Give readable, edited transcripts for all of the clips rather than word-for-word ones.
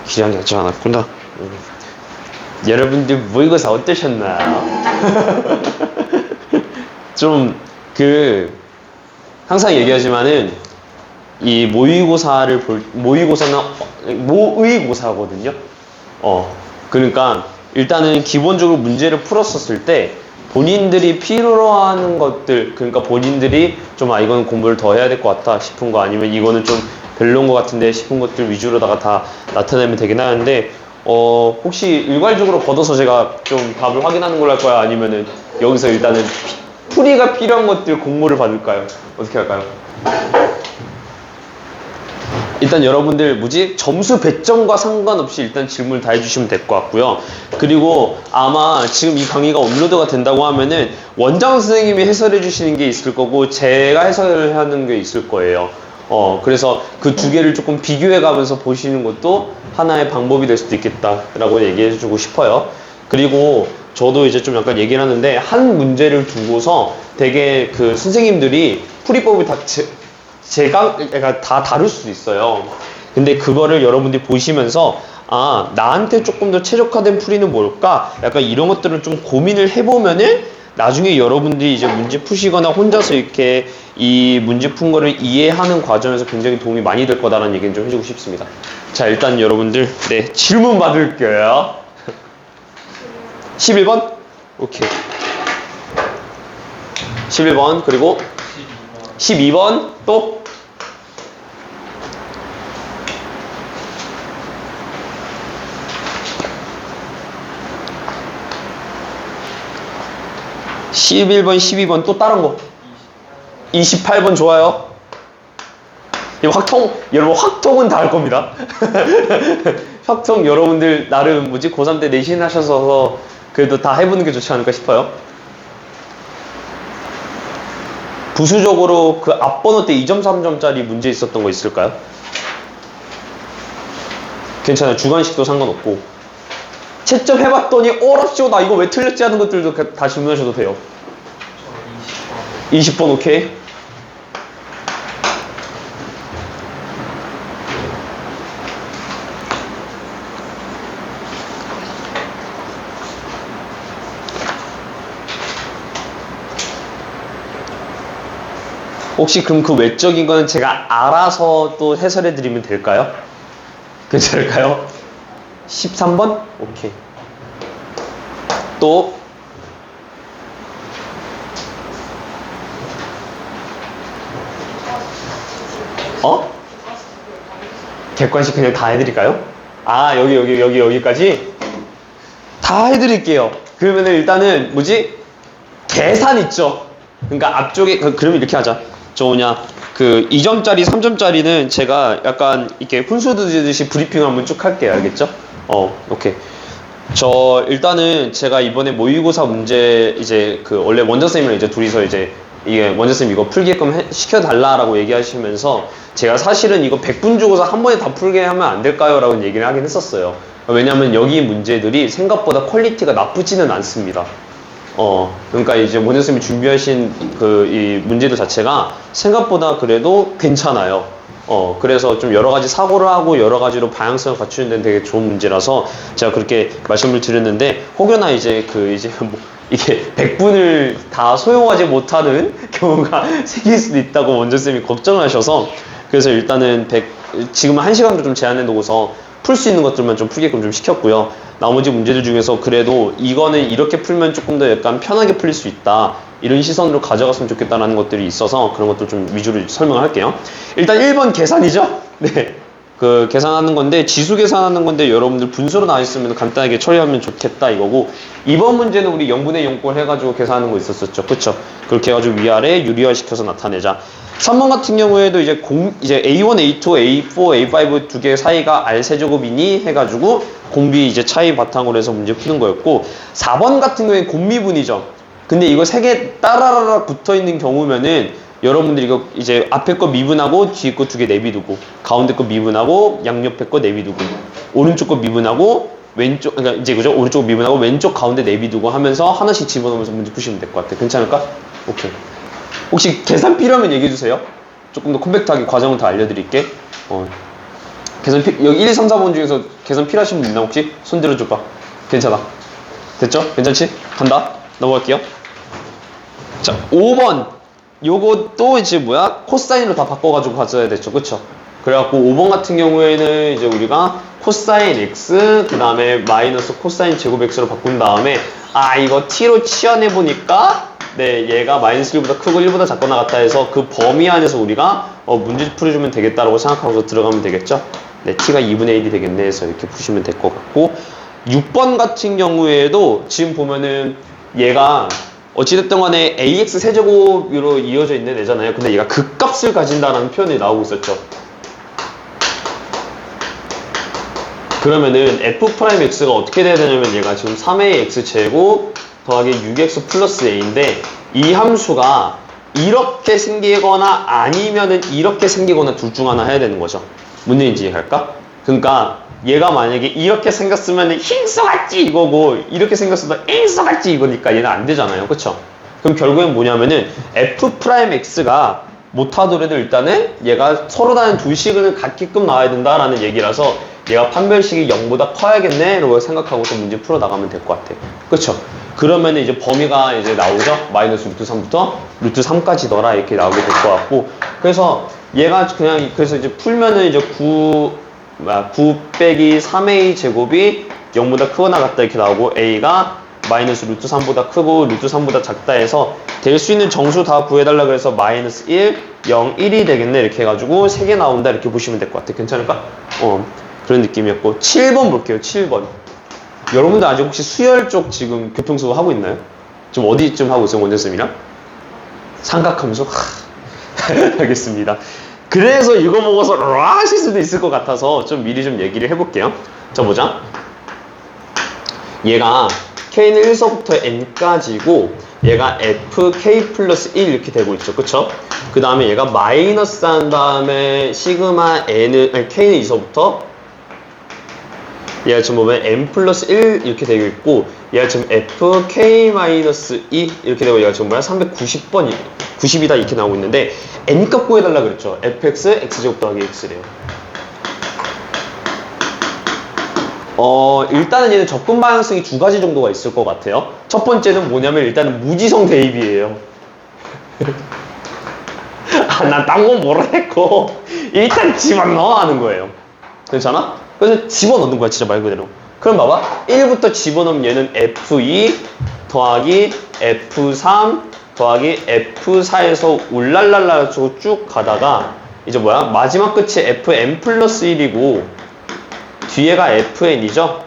기량이 아직 않았구나. 여러분들 모의고사 어떠셨나요? 좀 항상 얘기하지만은 이 모의고사는 모의고사거든요. 그러니까 일단은 기본적으로 문제를 풀었었을 때 본인들이 필요로 하는 것들, 그러니까 본인들이 좀 이거는 공부를 더 해야 될 것 같다 싶은 거, 아니면 이거는 좀 별로인 것 같은데 싶은 것들 위주로다가 다 나타내면 되긴 하는데, 혹시 일괄적으로 걷어서 제가 좀 답을 확인하는 걸로 할까요? 아니면은 여기서 일단은 풀이가 필요한 것들 공모를 받을까요? 어떻게 할까요? 일단 여러분들 점수 배점과 상관없이 일단 질문을 다 해주시면 될 것 같고요. 그리고 아마 지금 이 강의가 업로드가 된다고 하면은 원장 선생님이 해설해 주시는 게 있을 거고 제가 해설을 하는 게 있을 거예요. 그래서 그 두 개를 조금 비교해 가면서 보시는 것도 하나의 방법이 될 수도 있겠다라고 얘기해 주고 싶어요. 그리고 저도 이제 좀 약간 얘기를 하는데, 한 문제를 두고서 되게 그 선생님들이 풀이법을 다 다를 수도 있어요. 근데 그거를 여러분들이 보시면서 나한테 조금 더 최적화된 풀이는 뭘까? 약간 이런 것들을 좀 고민을 해보면은 나중에 여러분들이 이제 문제 푸시거나 혼자서 이렇게 이 문제 푼 거를 이해하는 과정에서 굉장히 도움이 많이 될 거다라는 얘기는 좀 해주고 싶습니다. 자, 일단 여러분들 질문 받을게요. 11번? 오케이. 11번 그리고 12번 또 11번, 12번 또 다른 거 28번 좋아요. 여러분 확통은 다 할 겁니다. 확통 여러분들 나름 고3 때 내신 하셔서 그래도 다 해보는 게 좋지 않을까 싶어요. 부수적으로 그 앞번호 때 2점, 3점짜리 문제 있었던 거 있을까요? 괜찮아요. 주관식도 상관없고. 채점 해봤더니 어랍쇼 나 이거 왜 틀렸지 하는 것들도 다 질문하셔도 돼요. 20번 오케이. 혹시 그럼 그 외적인 거는 제가 알아서 또 해설해 드리면 될까요? 괜찮을까요? 13번? 오케이. 또 객관식 그냥 다 해드릴까요? 여기까지? 다 해드릴게요. 그러면은 일단은 계산 있죠? 그러니까 앞쪽에 그러면 이렇게 하자. 2점짜리, 3점짜리는 제가 약간 이렇게 훈수 두듯이 브리핑을 한번 쭉 할게요. 알겠죠? 오케이. 일단은 제가 이번에 모의고사 문제 원래 원장쌤이랑 이제 둘이서 이게 원장쌤 이거 풀게끔 시켜달라라고 얘기하시면서 제가 사실은 이거 100분 주고서 한 번에 다 풀게 하면 안 될까요? 라고 얘기를 하긴 했었어요. 왜냐면 여기 문제들이 생각보다 퀄리티가 나쁘지는 않습니다. 그러니까 이제 원장쌤이 준비하신 이 문제들 자체가 생각보다 그래도 괜찮아요. 그래서 좀 여러 가지 사고를 하고 여러 가지로 방향성을 갖추는 데는 되게 좋은 문제라서 제가 그렇게 말씀을 드렸는데, 혹여나 이게 100분을 다 소용하지 못하는 경우가 생길 수도 있다고 원장쌤이 걱정을 하셔서, 그래서 일단은 지금 1시간도 좀 제한해 놓고서 풀 수 있는 것들만 좀 풀게끔 좀 시켰고요. 나머지 문제들 중에서 그래도 이거는 이렇게 풀면 조금 더 약간 편하게 풀릴 수 있다, 이런 시선으로 가져갔으면 좋겠다라는 것들이 있어서 그런 것들 좀 위주로 설명을 할게요. 일단 1번 계산이죠? 네. 계산하는 건데, 지수 계산하는 건데 여러분들 분수로 나와 있으면 간단하게 처리하면 좋겠다 이거고, 2번 문제는 우리 0분의 0꼴 해가지고 계산하는 거 있었었죠. 그쵸? 그렇게 해가지고 위아래 유리화 시켜서 나타내자. 3번 같은 경우에도 이제 A1, A2, A4, A5 두 개 사이가 R 세제곱이니 해가지고 공비 차이 바탕으로 해서 문제 푸는 거였고, 4번 같은 경우에 곰미분이죠. 근데 이거 세 개 따라라락 붙어 있는 경우면은 여러분들이 이거 앞에 거 미분하고 뒤에 거 두 개 내비두고, 가운데 거 미분하고 양옆에 거 내비두고, 오른쪽 거 미분하고 왼쪽, 그러니까 그죠? 오른쪽 미분하고 왼쪽 가운데 내비두고 하면서 하나씩 집어넣으면서 문제 푸시면 될 것 같아요. 괜찮을까? 오케이. 혹시 계산 필요하면 얘기해주세요. 조금 더 컴팩트하게 과정을 다 알려드릴게. 여기 1, 2, 3, 4번 중에서 계산 필요하신 분 있나 혹시? 손 들어줘봐. 괜찮아. 됐죠? 괜찮지? 간다. 넘어갈게요. 자, 5번. 요것도 이제 뭐야? 코사인으로 다 바꿔가지고 가져야 됐죠. 그쵸? 그래갖고 5번 같은 경우에는 이제 우리가 코사인 x, 그 다음에 마이너스 코사인 제곱 x로 바꾼 다음에, 이거 t로 치환해보니까, 네, 얘가 마이너스 1보다 크고 1보다 작거나 같다 해서 그 범위 안에서 우리가 문제 풀어주면 되겠다라고 생각하고 들어가면 되겠죠? 네, t가 2분의 1이 되겠네 해서 이렇게 푸시면 될 것 같고, 6번 같은 경우에도 지금 보면은 얘가 어찌됐든 간에 ax 세제곱으로 이어져 있는 애잖아요. 근데 얘가 극값을 가진다라는 표현이 나오고 있었죠. 그러면은 f'x가 어떻게 돼야 되냐면 얘가 지금 3a x제곱 더하기 6x 플러스 a인데 이 함수가 이렇게 생기거나 아니면은 이렇게 생기거나 둘 중 하나 해야 되는 거죠. 뭔 얘기인지 이해할까? 그러니까 얘가 만약에 이렇게 생겼으면 흰수같지 이거고 이렇게 생겼으면 잉수같지 이거니까 얘는 안 되잖아요. 그쵸? 그럼 결국엔 뭐냐면은 f'x가 못하더라도 일단은 얘가 서로 다른 두 식을 같게끔 나와야 된다라는 얘기라서 얘가 판별식이 0보다 커야겠네 라고 생각하고 또 문제 풀어 나가면 될 것 같아. 그쵸? 그러면 이제 범위가 이제 나오죠? 마이너스 루트 3부터 루트 3까지 넣어라 이렇게 나오게 될 것 같고, 그래서 얘가 그냥 그래서 이제 풀면은 이제 9 빼기 3a 제곱이 0보다 크거나 같다 이렇게 나오고, a가 마이너스 루트 3보다 크고 루트 3보다 작다 해서 될 수 있는 정수 다 구해달라 그래서 마이너스 1, 0, 1이 되겠네 이렇게 해가지고 3개 나온다 이렇게 보시면 될 것 같아. 괜찮을까? 그런 느낌이었고, 7번 볼게요. 7번. 여러분들 아직 혹시 수열 쪽 지금 교통수업 하고 있나요? 좀 어디쯤 하고 있어요, 원장쌤이랑? 삼각함수? 알겠습니다. 그래서 이거 먹어서 하실 수도 있을 것 같아서 좀 미리 좀 얘기를 해볼게요. 자, 보자. 얘가 k는 1서부터 n까지고 얘가 fk 플러스 1 이렇게 되고 있죠. 그쵸? 그 다음에 얘가 마이너스 한 다음에 시그마 k는 2서부터 얘가 지금 보면 n 플러스 1 이렇게 되고 있고, 얘가 지금 fk 마이너스 2 이렇게 되고, 얘가 지금 뭐야? 390번 90이다 이렇게 나오고 있는데 n값 구해달라 그랬죠. fx x제곱 더하기 x래요. 일단은 얘는 접근 방향성이 두 가지 정도가 있을 것 같아요. 첫 번째는 뭐냐면 일단은 무지성 대입이에요. 난 딴 건 모르겠고 일단 집어넣어 하는 거예요. 괜찮아? 그래서 집어넣는 거야, 진짜 말 그대로. 그럼 봐봐. 1부터 집어넣으면 얘는 F2 더하기 F3 더하기 F4에서 울랄랄라 쭉 가다가 이제 뭐야? 마지막 끝이 Fn 플러스 1이고 뒤에가 Fn이죠?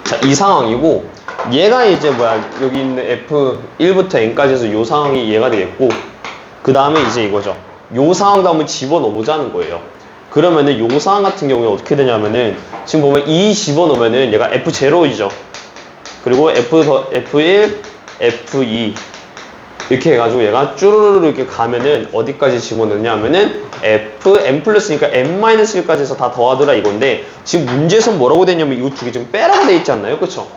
자, 이 상황이고 얘가 이제 뭐야? 여기 있는 F1부터 N까지 해서 요 상황이 얘가 되겠고, 그 다음에 이제 이거죠. 요 상황도 한번 집어넣어보자는 거예요. 그러면은 요 상황 같은 경우에 어떻게 되냐면은 지금 보면 2 집어넣으면은 얘가 F0이죠. 그리고 F1, F2 이렇게 해가지고 얘가 쭈르르르 이렇게 가면은 어디까지 집어넣냐 하면은 Fn 플러스니까 n-1까지 해서 다 더하더라 이건데, 지금 문제에서 뭐라고 되냐면 이 두 개 지금 빼라고 돼 있지 않나요? 그쵸?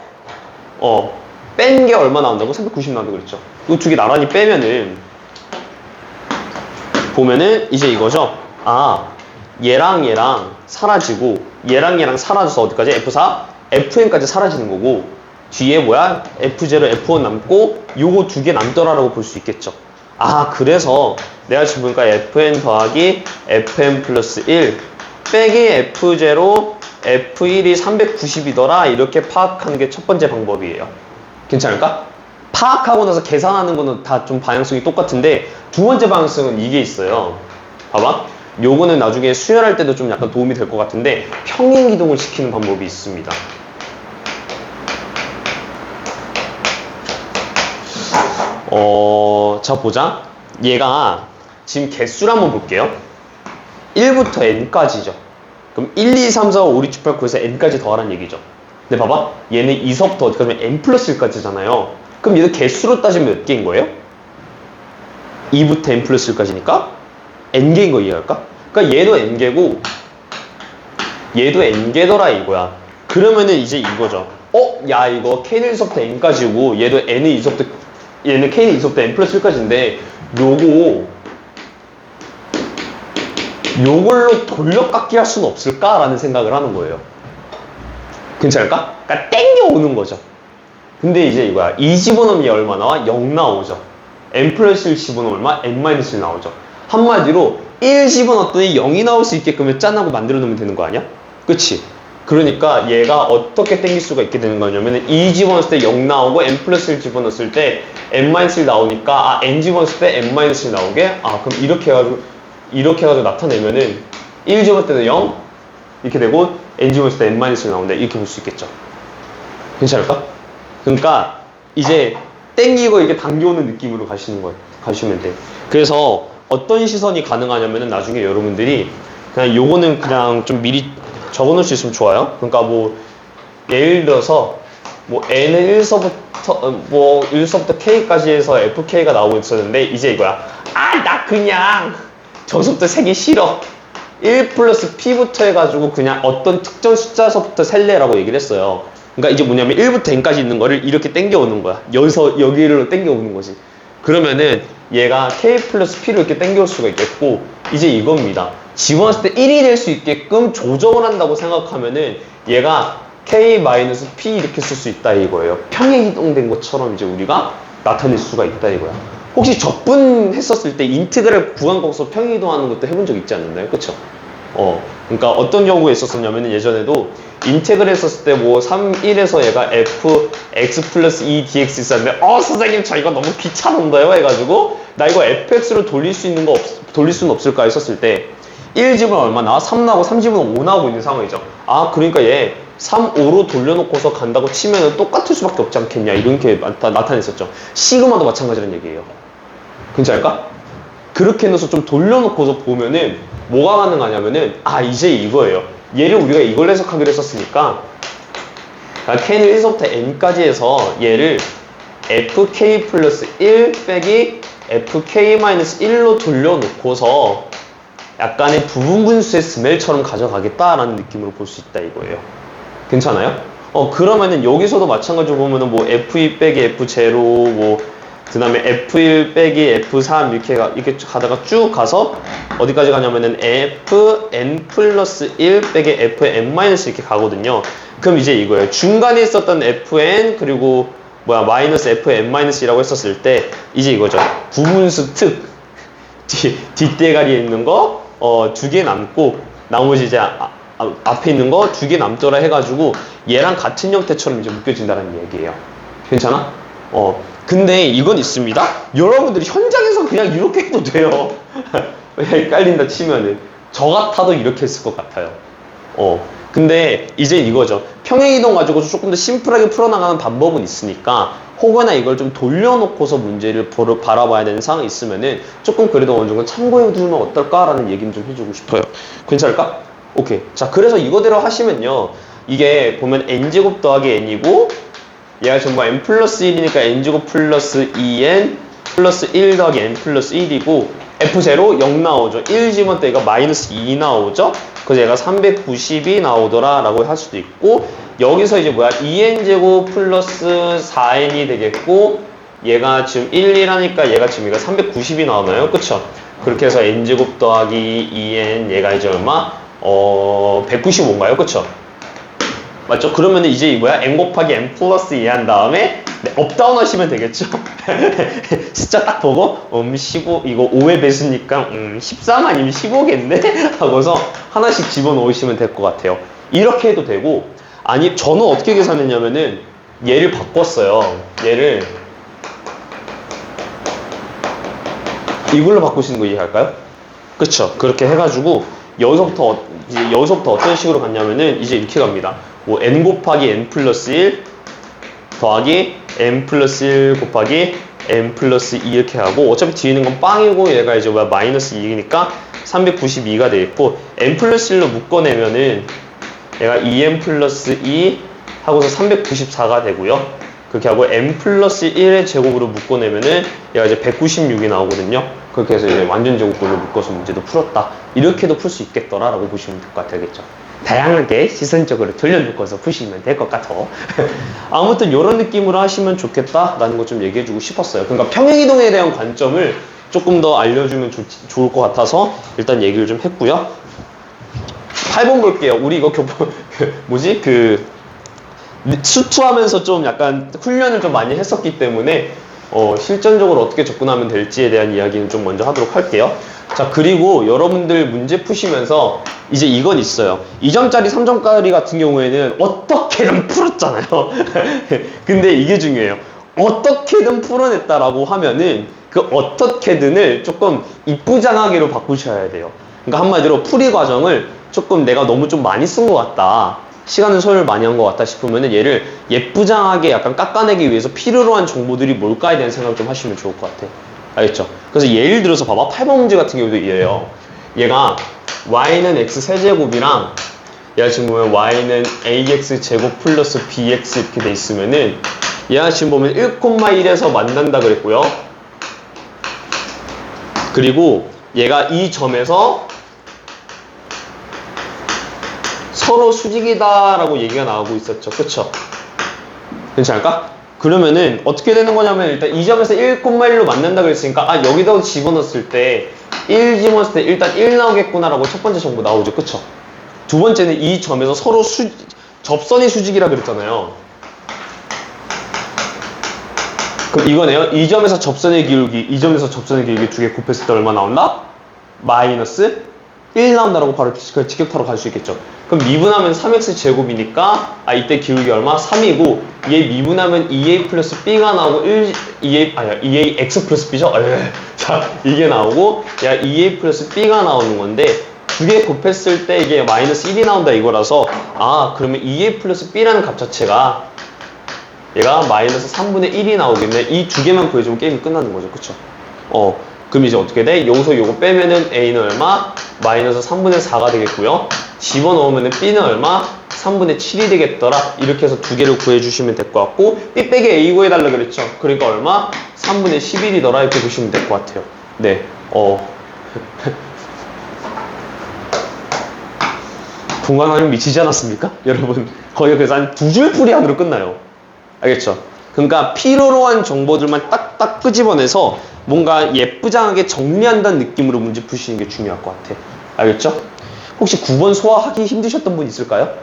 뺀 게 얼마 나온다고? 390 나온다고 그랬죠. 이 두 개 나란히 빼면은 보면은 이제 이거죠. 얘랑 얘랑 사라지고 얘랑 얘랑 사라져서 어디까지? F4, Fn까지 사라지는 거고, 뒤에 뭐야? F0, F1 남고 요거 두 개 남더라라고 볼 수 있겠죠. 그래서 내가 지금 보니까 Fn 더하기 Fn 플러스 1 빼기 F0, F1이 390이더라 이렇게 파악하는 게 첫 번째 방법이에요. 괜찮을까? 파악하고 나서 계산하는 거는 다 좀 방향성이 똑같은데 두 번째 방향성은 이게 있어요. 봐봐. 요거는 나중에 수열할 때도 좀 약간 도움이 될 것 같은데 평행이동을 시키는 방법이 있습니다. 자, 보자. 얘가 지금 개수를 한번 볼게요. 1부터 n까지죠. 그럼 1, 2, 3, 4, 5, 6, 7, 8, 9에서 n까지 더하라는 얘기죠. 근데 봐봐. 얘는 2서부터 어떻게 하면 n 플러스 1까지잖아요. 그럼 얘도 개수로 따지면 몇 개인 거예요? 2부터 n 플러스 1까지니까 n개인 거 이해할까? 그러니까 얘도 n개고 얘도 n개더라 이거야. 그러면은 이제 이거죠. 야, 이거 k는 1서부터 n까지고 얘도 n은 2서부터 얘는 k는 2서부터 n 플러스 1까지인데 요걸로 돌려깎기 할 수는 없을까라는 생각을 하는 거예요. 괜찮을까? 그러니까 땡겨오는 거죠. 근데 이제 이거야. 2 집어넣으면 얘 얼마 나와? 0 나오죠. n 플러스 1 집어넣으면 얼마? n-1 나오죠. 한마디로 1 집어넣었더니 0이 나올 수 있게끔 짠하고 만들어 놓으면 되는 거 아니야? 그치? 그러니까 얘가 어떻게 땡길 수가 있게 되는 거냐면 2 집어넣었을 때 0 나오고 n 플러스 1 집어넣었을 때 n-1 나오니까 n 집어넣었을 때 n-1 나오게 그럼 이렇게 해가지고 나타내면은 1 집어넣을 때는 0 이렇게 되고 n 집어넣었을 때 n-1 나온다 이렇게 볼 수 있겠죠. 괜찮을까? 그러니까 이제 땡기고 이렇게 당겨오는 느낌으로 가시면 돼. 그래서 어떤 시선이 가능하냐면은 나중에 여러분들이 그냥 요거는 그냥 좀 미리 적어놓을 수 있으면 좋아요. 그러니까 뭐 예를 들어서 뭐 n은 1서부터 k까지 해서 fk가 나오고 있었는데 이제 이거야. 나 그냥 저서부터 세기 싫어. 1 플러스 p부터 해가지고 그냥 어떤 특정 숫자서부터 셀래라고 얘기를 했어요. 그러니까 이제 뭐냐면 1부터 n까지 있는 거를 이렇게 땡겨오는 거야. 여기로 땡겨오는 거지. 그러면은 얘가 k 플러스 p로 이렇게 땡겨올 수가 있겠고 이제 이겁니다. 집어넣었을 때 1이 될 수 있게끔 조정을 한다고 생각하면은 얘가 k 마이너스 p 이렇게 쓸 수 있다 이거예요. 평행 이동된 것처럼 이제 우리가 나타낼 수가 있다 이거야. 혹시 적분했었을 때 인티그랄 구간 거기서 평행 이동하는 것도 해본 적 있지 않았나요? 그쵸? 그러니까 어떤 경우에 있었었냐면은 예전에도 인테그를 했었을 때 뭐 1에서 얘가 fx 플러스 2dx 있었는데 선생님 저 이거 너무 귀찮은데요 해가지고 나 이거 fx로 돌릴 수는 없을까 했었을 때 1집은 얼마 나와? 3 나오고 3집은 5 나오고 있는 상황이죠. 그러니까 얘 3, 5로 돌려놓고서 간다고 치면은 똑같을 수밖에 없지 않겠냐 이렇게 나타냈었죠. 시그마도 마찬가지란 얘기예요. 괜찮을까? 그렇게 해서 좀 돌려놓고서 보면은 뭐가 가능하냐면은 이제 이거예요. 얘를 우리가 이걸 해석하기로 했었으니까 k는 1서부터 n까지 해서 얘를 fk 플러스 1 빼기 fk-1로 돌려놓고서 약간의 부분분수의 스멜처럼 가져가겠다라는 느낌으로 볼 수 있다 이거예요. 괜찮아요? 그러면은 여기서도 마찬가지로 보면은 뭐 f2 빼기 f0 뭐 그 다음에 f1 빼기 f3 이렇게 가다가 쭉 가서 어디까지 가냐면은 fn 플러스 1 빼기 fn 마이너스 이렇게 가거든요. 그럼 이제 이거예요. 중간에 있었던 fn 그리고 마이너스 fn 마이너스라고 했었을 때 이제 이거죠. 부분수 특 뒷대가리에 있는 거 2개 남고 나머지 이제 앞에 있는 거 2개 남더라 해가지고 얘랑 같은 형태처럼 이제 묶여진다는 얘기예요. 괜찮아? 근데 이건 있습니다. 여러분들이 현장에서 그냥 이렇게 해도 돼요. 헷갈린다 치면은 저 같아도 이렇게 했을 것 같아요. 근데 이제 이거죠. 평행이동 가지고 조금 더 심플하게 풀어나가는 방법은 있으니까 혹여나 이걸 좀 돌려놓고서 문제를 바라봐야 되는 상황이 있으면은 조금 그래도 어느 정도 참고해 두면 어떨까라는 얘기는 좀 해주고 싶어요. 괜찮을까? 오케이. 자, 그래서 이거대로 하시면요. 이게 보면 n제곱 더하기 n이고 얘가 전부 n 플러스 1이니까 n제곱 플러스 2n 플러스 1 더하기 n 플러스 1이고 f0 0 나오죠. 1 집어넣을 때 얘가 마이너스 2 나오죠. 그래서 얘가 390이 나오더라 라고 할 수도 있고 여기서 이제 2n제곱 플러스 4n이 되겠고 얘가 지금 1, 1 하니까 얘가 지금 390이 나오나요? 그쵸? 그렇게 해서 n제곱 더하기 2n 얘가 이제 얼마? 195인가요? 그쵸? 맞죠? 그러면 이제 이거야 n 곱하기 n 플러스 2 한 다음에 업다운 하시면 되겠죠? 숫자 딱 보고 15 이거 5의 배수니까 13 아니면 15겠네? 하고서 하나씩 집어넣으시면 될 것 같아요. 이렇게 해도 되고 아니 저는 어떻게 계산했냐면은 얘를 바꿨어요. 얘를 이걸로 바꾸시는 거 이해할까요? 그쵸? 그렇게 해가지고 여기서부터 어떤 식으로 갔냐면은 이제 이렇게 갑니다. 뭐 n 곱하기 n 플러스 1 더하기 n 플러스 1 곱하기 n 플러스 2 이렇게 하고 어차피 뒤에 있는 건 빵이고 얘가 이제 마이너스 2이니까 392가 되겠고 n 플러스 1로 묶어내면은 얘가 2n 플러스 2 하고서 394가 되고요. 그렇게 하고 n 플러스 1의 제곱으로 묶어내면은 얘가 이제 196이 나오거든요. 그렇게 해서 이제 완전 제곱꼴로 묶어서 문제도 풀었다. 이렇게도 풀 수 있겠더라라고 보시면 될 것 같아야겠죠. 다양하게 시선적으로 돌려놓고서 푸시면 될 것 같아. 아무튼 이런 느낌으로 하시면 좋겠다라는 거 좀 얘기해주고 싶었어요. 그러니까 평행이동에 대한 관점을 조금 더 알려주면 좋을 것 같아서 일단 얘기를 좀 했고요. 8번 볼게요. 우리 이거 수투하면서 좀 약간 훈련을 좀 많이 했었기 때문에 실전적으로 어떻게 접근하면 될지에 대한 이야기는 좀 먼저 하도록 할게요. 자, 그리고 여러분들 문제 푸시면서 이제 이건 있어요. 2점짜리, 3점짜리 같은 경우에는 어떻게든 풀었잖아요. 근데 이게 중요해요. 어떻게든 풀어냈다라고 하면은 그 어떻게든을 조금 이쁘장하게로 바꾸셔야 돼요. 그러니까 한마디로 풀이 과정을 조금 내가 너무 좀 많이 쓴 것 같다, 시간을 소요를 많이 한 것 같다 싶으면은 얘를 예쁘장하게 약간 깎아내기 위해서 필요로 한 정보들이 뭘까에 대한 생각을 좀 하시면 좋을 것 같아. 알겠죠? 그래서 예를 들어서 봐봐. 8번 문제 같은 경우도 이래요. 얘가 y는 x 세제곱이랑 얘가 지금 보면 y는 ax 제곱 플러스 bx 이렇게 돼 있으면은 얘가 지금 보면 1,1에서 만난다 그랬고요. 그리고 얘가 이 점에서 서로 수직이다 라고 얘기가 나오고 있었죠. 그쵸? 괜찮을까? 그러면은 어떻게 되는 거냐면 일단 이 점에서 1,1로 만난다 그랬으니까 여기다 집어넣었을 때 1 집어넣었을 때 일단 1 나오겠구나 라고 첫 번째 정보 나오죠. 그쵸? 두 번째는 이 점에서 서로 접선이 수직이라 그랬잖아요. 그럼 이거네요. 이 점에서 접선의 기울기, 이 점에서 접선의 기울기 두 개 곱했을 때 얼마 나온다? 마이너스 1 나온다라고 바로 직격타로 갈 수 있겠죠. 그럼 미분하면 3x 제곱이니까 이때 기울기 얼마? 3이고 얘 미분하면 2a 플러스 b가 나오고 2a x 플러스 b죠? 자, 이게 나오고 야 2a 플러스 b가 나오는 건데 두 개 곱했을 때 이게 마이너스 1이 나온다 이거라서 그러면 2a 플러스 b라는 값 자체가 얘가 마이너스 3분의 1이 나오겠네. 이 두 개만 구해주면 게임이 끝나는 거죠. 그쵸? 그럼 이제 어떻게 돼? 여기서 요거 빼면은 a는 얼마? 마이너스 3분의 4가 되겠고요. 집어넣으면은 b는 얼마? 3분의 7이 되겠더라. 이렇게 해서 두 개를 구해주시면 될 것 같고 b 빼기 a 구해달라 그랬죠. 그러니까 얼마? 3분의 11이더라. 이렇게 보시면 될 것 같아요. 네. 분간활용 미치지 않았습니까? 여러분 거의 그래서 한 두 줄 풀이 안으로 끝나요. 알겠죠? 그러니까 필요로 한 정보들만 딱딱 끄집어내서 뭔가 예쁘장하게 정리한다는 느낌으로 문제 푸시는 게 중요할 것 같아. 알겠죠? 혹시 9번 소화하기 힘드셨던 분 있을까요?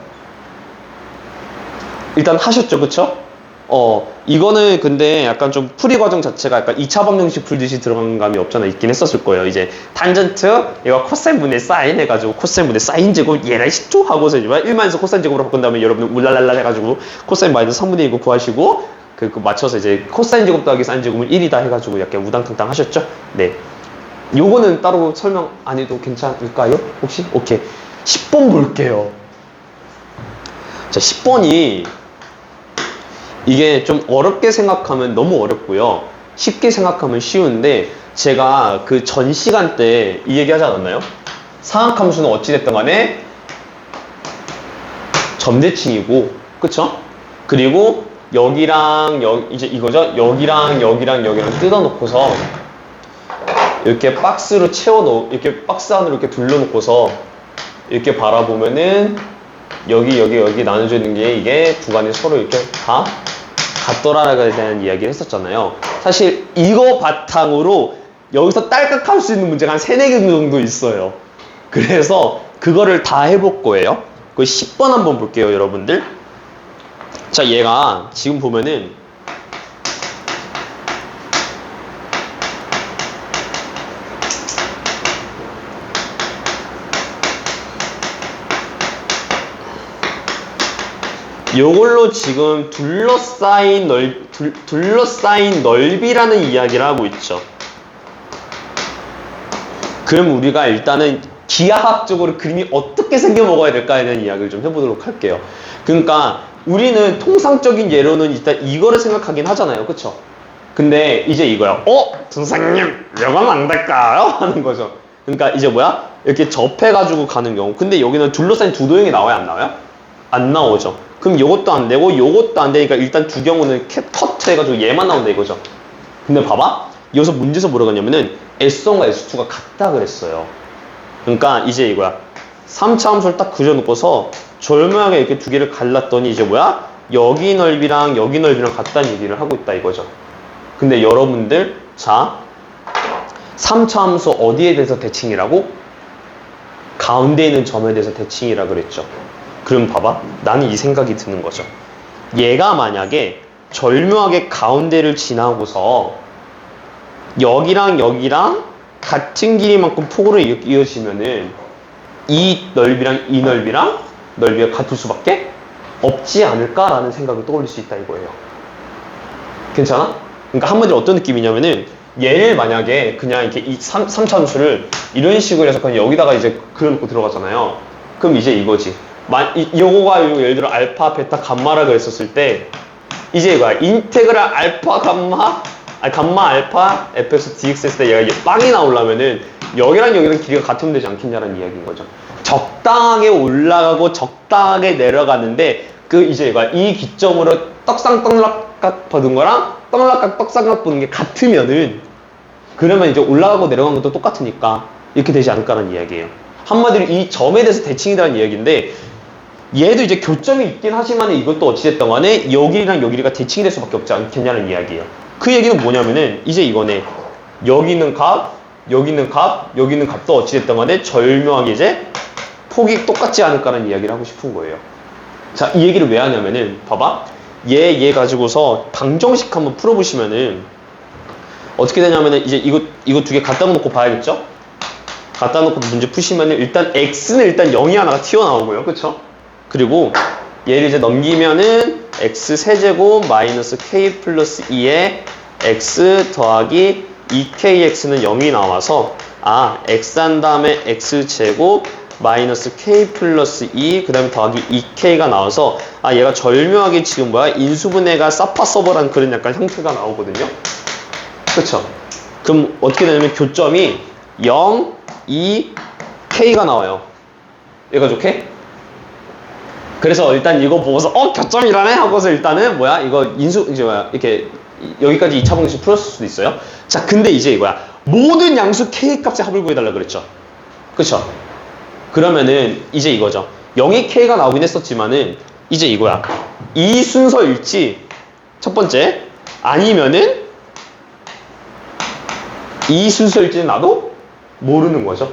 일단 하셨죠, 그쵸? 이거는 근데 약간 좀 풀이 과정 자체가 약간 2차 방정식 풀듯이 들어간 감이 없잖아. 있긴 했었을 거예요. 이제 탄전트 얘가 코사인 분의 사인 해가지고 코사인 분의 사인 제곱 얘를 10초 하고서 1만에서 코사인 제곱으로 바꾼 다음에 여러분 울랄랄라 해가지고 코사인 마이너스 3분의 2고 구하시고 그 맞춰서 이제 코사인 제곱 더하기 사인 제곱은 1이다 해가지고 약간 우당탕탕 하셨죠? 네. 요거는 따로 설명 안 해도 괜찮을까요? 혹시? 오케이. 10번 볼게요. 자, 10번이 이게 좀 어렵게 생각하면 너무 어렵고요. 쉽게 생각하면 쉬운데 제가 그 전 시간 때 이 얘기 하지 않았나요? 상악함수는 어찌됐든 간에 점대칭이고 그쵸? 그리고 여기랑 이제 이거죠? 여기랑 뜯어놓고서 이렇게 박스로 이렇게 박스 안으로 이렇게 둘러놓고서 이렇게 바라보면은 여기 나눠져 있는 게 이게 구간이 서로 이렇게 다 같더라라에 대한 이야기를 했었잖아요. 사실 이거 바탕으로 여기서 딸깍할 수 있는 문제가 한 3, 4개 정도 있어요. 그래서 그거를 다 해볼 거예요. 그 10번 한번 볼게요, 여러분들. 자, 얘가 지금 보면은 요걸로 지금 둘러싸인 넓이라는 이야기를 하고 있죠. 그럼 우리가 일단은 기하학적으로 그림이 어떻게 생겨 먹어야 될까에 대한 이야기를 좀 해보도록 할게요. 그러니까 우리는 통상적인 예로는 일단 이거를 생각하긴 하잖아요. 그쵸? 근데 이제 이거야. 선생님 이거 하면 안 될까요? 하는 거죠. 그러니까 이제 뭐야? 이렇게 접해가지고 가는 경우. 근데 여기는 둘러싸인 두 도형이 나와요? 안 나와요? 안 나오죠. 그럼 요것도 안 되고 요것도 안 되니까 일단 두 경우는 커트 해가지고 얘만 나온다 이거죠. 근데 봐봐. 여기서 문제에서 뭐라고 하냐면은 S1과 S2가 같다 그랬어요. 그러니까 이제 이거야. 3차 함수를 딱 그려놓고서 절묘하게 이렇게 두 개를 갈랐더니 이제 뭐야? 여기 넓이랑 같다는 얘기를 하고 있다 이거죠. 근데 여러분들 자 3차 함수 어디에 대해서 대칭이라고? 가운데 있는 점에 대해서 대칭이라 그랬죠. 그럼 봐봐. 나는 이 생각이 드는 거죠. 얘가 만약에 절묘하게 가운데를 지나고서 여기랑 여기랑 같은 길이만큼 폭으로 이어지면은 이 넓이랑 이 넓이랑 넓이가 같을 수밖에 없지 않을까라는 생각을 떠올릴 수 있다 이거예요. 괜찮아? 그러니까 한마디로 어떤 느낌이냐면은 얘를 만약에 그냥 이렇게 이 3차 함수를 이런 식으로 해서 그냥 여기다가 이제 그려놓고 들어가잖아요. 그럼 이제 이거지. 요거가 예를 들어 알파, 베타, 감마라 그랬었을 때 이제 이거야. 인테그랄 알파, 감마, 아니 감마 알파 fx dx 했을 때 얘가 빵이 나오려면은 여기랑 여기랑 길이가 같으면 되지 않겠냐라는 이야기인 거죠. 적당하게 올라가고 적당하게 내려가는데 그 이제 이거야. 이 기점으로 떡상떡락각 보는 거랑 떡락각 떡상각 보는 게 같으면은 그러면 이제 올라가고 내려가는 것도 똑같으니까 이렇게 되지 않을까라는 이야기예요. 한마디로 이 점에 대해서 대칭이라는 이야기인데 얘도 이제 교점이 있긴 하지만 이것도 어찌됐든 간에 여기랑 여기가 대칭이 될 수밖에 없지 않겠냐는 이야기예요. 그 얘기는 뭐냐면은 이제 이거네. 여기 있는 값, 여기 있는 값, 여기 있는 값도 어찌됐든 간에 절묘하게 이제 폭이 똑같지 않을까라는 이야기를 하고 싶은 거예요. 자, 이 얘기를 왜 하냐면은 봐봐. 얘 가지고서 방정식 한번 풀어보시면은 어떻게 되냐면은 이제 이거 두 개 갖다 놓고 봐야겠죠? 갖다 놓고 문제 푸시면은 일단 x는 일단 0이 하나가 튀어나오고요. 그쵸? 그리고 얘를 이제 넘기면은 x 세제곱 마이너스 k 플러스 2에 x 더하기 2kx는 0이 나와서 x 한 다음에 x 제곱 마이너스 k 플러스 2 그 다음에 더하기 2k가 나와서 얘가 절묘하게 지금 인수분해가 사파서버라는 그런 약간 형태가 나오거든요. 그쵸? 그럼 어떻게 되냐면 교점이 0, 2, k가 나와요. 얘가 좋게? 그래서 일단 이거 보고서 교점이라네 하고서 일단은 이거 이렇게 여기까지 2차 방정식 풀었을 수도 있어요. 자, 근데 이제 이거야. 모든 양수 k 값의 합을 구해달라 그랬죠. 그쵸? 그러면은 이제 이거죠. 0의 k가 나오긴 했었지만은 이제 이거야. 이 순서일지 첫 번째 아니면은 이 순서일지는 나도 모르는 거죠.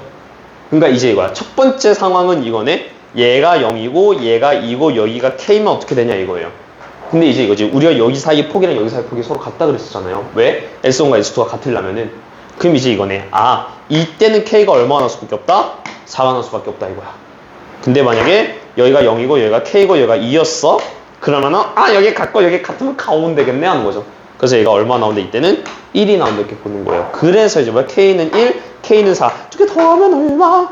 그러니까 이제 이거야. 첫 번째 상황은 이거네. 얘가 0이고 얘가 2고 여기가 k면 어떻게 되냐 이거예요. 근데 이제 이거지. 우리가 여기 사이 폭이랑 여기 사이 폭이 서로 같다 그랬었잖아요. 왜? S1과 S2가 같으려면은. 그럼 이제 이거네. 이때는 k가 얼마나 나올 수밖에 없다? 4가 나올 수밖에 없다 이거야. 근데 만약에 여기가 0이고 여기가 k고 여기가 2였어? 그러면은 여기 같고 여기 같으면 가오면 되겠네 하는 거죠. 그래서 얘가 얼마 나오는데 이때는 1이 나온다 이렇게 보는 거예요. 그래서 이제 k는 1, k는 4. 두 개 더하면 얼마?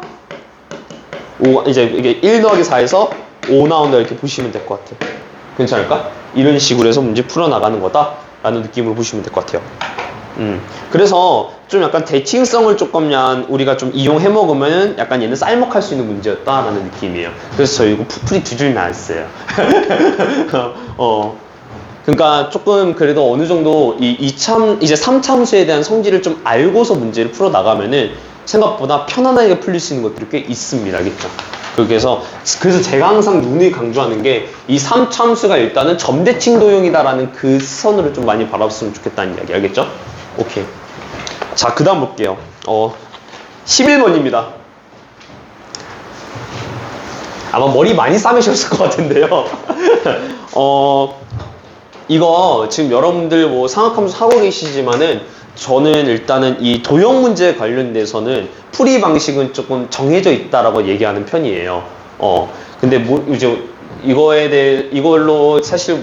5, 이제 이게 1 더하기 4에서 5 나온다 이렇게 보시면 될 것 같아요. 괜찮을까? 이런 식으로 해서 문제 풀어나가는 거다 라는 느낌으로 보시면 될 것 같아요. 그래서 좀 약간 대칭성을 조금 우리가 좀 이용해 먹으면 약간 얘는 쌀먹할 수 있는 문제였다라는 느낌이에요. 그래서 저 이거 풀이 두 줄 나왔어요. 그러니까 조금 그래도 어느 정도 이제 3참수에 대한 성질을 좀 알고서 문제를 풀어 나가면은 생각보다 편안하게 풀릴 수 있는 것들이 꽤 있습니다. 알겠죠? 그래서 제가 항상 누누이 강조하는 게 이 3참수가 일단은 점대칭 도형이다라는 그 선으로 좀 많이 바라봤으면 좋겠다는 이야기. 알겠죠? 오케이. 자, 그 다음 볼게요. 11번입니다. 아마 머리 많이 싸매셨을 것 같은데요. 이거 지금 여러분들 상학함수 하고 계시지만은 저는 일단은 이 도형 문제에 관련돼서는 풀이 방식은 조금 정해져 있다라고 얘기하는 편이에요. 근데 이제 이걸로 사실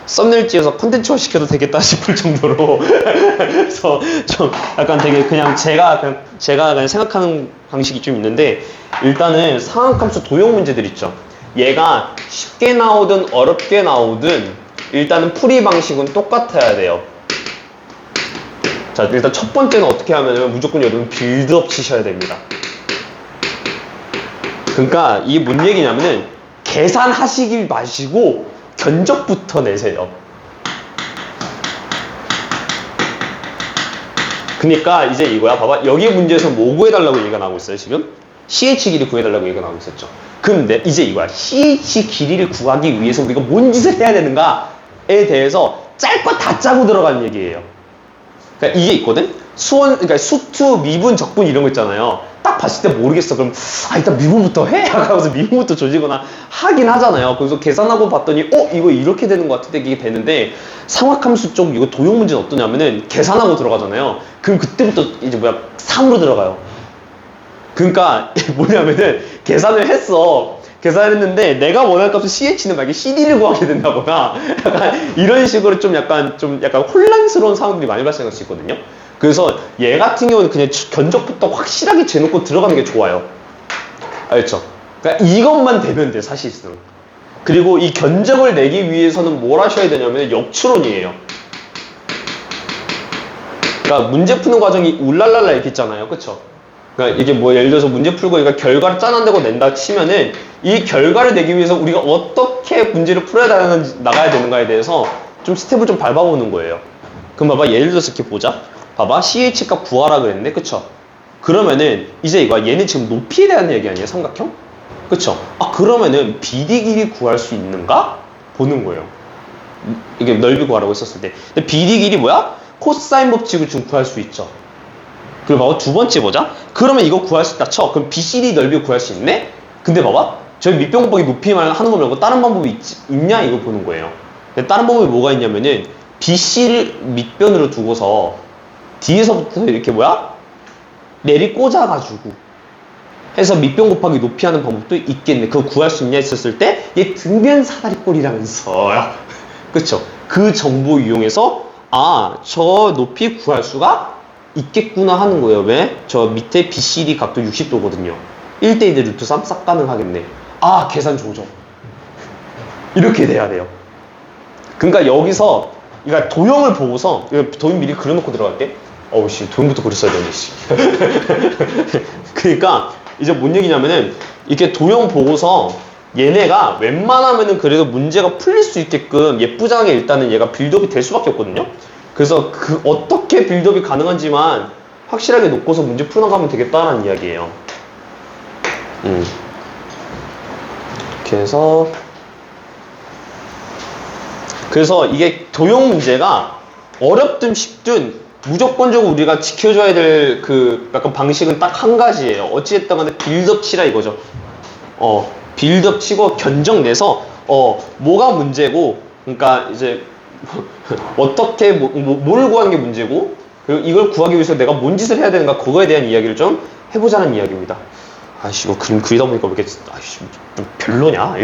썸네일 찍어서 컨텐츠화 시켜도 되겠다 싶을 정도로 그래서 좀 약간 되게 그냥 제가 그냥 생각하는 방식이 좀 있는데 일단은 상학함수 도형 문제들 있죠. 얘가 쉽게 나오든 어렵게 나오든 일단은 풀이 방식은 똑같아야 돼요. 자, 일단 첫 번째는 어떻게 하면은 무조건 여러분 빌드업 치셔야 됩니다. 그러니까 이게 뭔 얘기냐면은 계산하시길 마시고 견적부터 내세요. 그러니까 이제 이거야. 봐봐. 여기 문제에서 뭐 구해달라고 얘기가 나오고 있어요, 지금? CH 길이 구해달라고 얘기가 나오고 있었죠. 그런데 이제 이거야. CH 길이를 구하기 위해서 우리가 뭔 짓을 해야 되는가에 대해서 짤 거 다 짜고 들어가는 얘기예요. 그러니까 이게 있거든? 그러니까 수투, 미분, 적분 이런 거 있잖아요. 딱 봤을 때 모르겠어. 그럼, 일단 미분부터 해? 하면서 미분부터 조지거나 하긴 하잖아요. 그래서 계산하고 봤더니, 이거 이렇게 되는 것 같은데 이게 되는데, 상학함수 쪽 이거 도형 문제는 어떠냐면은, 계산하고 들어가잖아요. 그럼 그때부터 이제 3으로 들어가요. 그러니까, 뭐냐면은, 계산을 했어. 계산했는데 내가 원하는 값은 CH는 만약에 CD를 구하게 된다거나 약간 이런 식으로 좀 약간 혼란스러운 상황들이 많이 발생할 수 있거든요. 그래서 얘 같은 경우는 그냥 견적부터 확실하게 재놓고 들어가는 게 좋아요. 알죠? 그러니까 이것만 되면 돼, 사실은. 그리고 이 견적을 내기 위해서는 뭘 하셔야 되냐면 역추론이에요. 그러니까 문제 푸는 과정이 울랄랄라 이렇게 있잖아요. 그쵸? 그러니까 이게 뭐 예를 들어서 문제 풀고 그러니까 결과를 짜낸다고 낸다 치면은 이 결과를 내기 위해서 우리가 어떻게 문제를 풀어야 나가야 되는가에 대해서 좀 스텝을 좀 밟아보는 거예요. 그럼 봐봐, 예를 들어서 이렇게 보자. 봐봐, CH 값 구하라 그랬는데, 그쵸? 그러면은 이제 이거 얘는 지금 높이에 대한 얘기 아니에요, 삼각형? 그쵸? 그러면은 BD 길이 구할 수 있는가? 보는 거예요. 이게 넓이 구하라고 했었을 때. 근데 BD 길이 뭐야? 코사인 법칙을 좀 구할 수 있죠. 그리고 봐봐, 두 번째 보자. 그러면 이거 구할 수 있다 쳐. 그럼 BCD 넓이 구할 수 있네? 근데 봐봐, 저희 밑변 곱하기 높이만 하는 거 말고 다른 방법이 있냐? 이거 보는 거예요. 근데 다른 방법이 뭐가 있냐면은 BC를 밑변으로 두고서 뒤에서부터 이렇게 내리 꽂아가지고 해서 밑변 곱하기 높이 하는 방법도 있겠네. 그거 구할 수 있냐 했었을 때 얘 등변 사다리꼴이라면서요. 그쵸? 그 정보 이용해서 저 높이 구할 수가 있겠구나 하는 거예요. 왜? 저 밑에 BCD 값도 60도거든요. 1대2 루트 3 싹 가능하겠네. 계산 조정. 이렇게 돼야 돼요. 그러니까 여기서 그러니까 도형을 보고서 도형 미리 그려놓고 들어갈게. 도형부터 그렸어야 되네. 그러니까 이제 뭔 얘기냐면은 이렇게 도형 보고서 얘네가 웬만하면은 그래도 문제가 풀릴 수 있게끔 예쁘장하게 일단은 얘가 빌드업이 될 수밖에 없거든요. 그래서 어떻게 빌드업이 가능한지만 확실하게 놓고서 문제 풀어나가면 되겠다라는 이야기예요. 이렇게 해서 그래서 이게 도형 문제가 어렵든 쉽든 무조건적으로 우리가 지켜줘야 될 약간 방식은 딱 한 가지예요. 어찌됐든 간에 빌드업 치라 이거죠. 빌드업 치고 견적 내서 뭐가 문제고, 그러니까 이제 어떻게 뭘 구하는 게 문제고, 그리고 이걸 구하기 위해서 내가 뭔 짓을 해야 되는가, 그거에 대한 이야기를 좀 해보자는 이야기입니다. 이거 그림 그리다 보니까 왜 이렇게 좀 별로냐?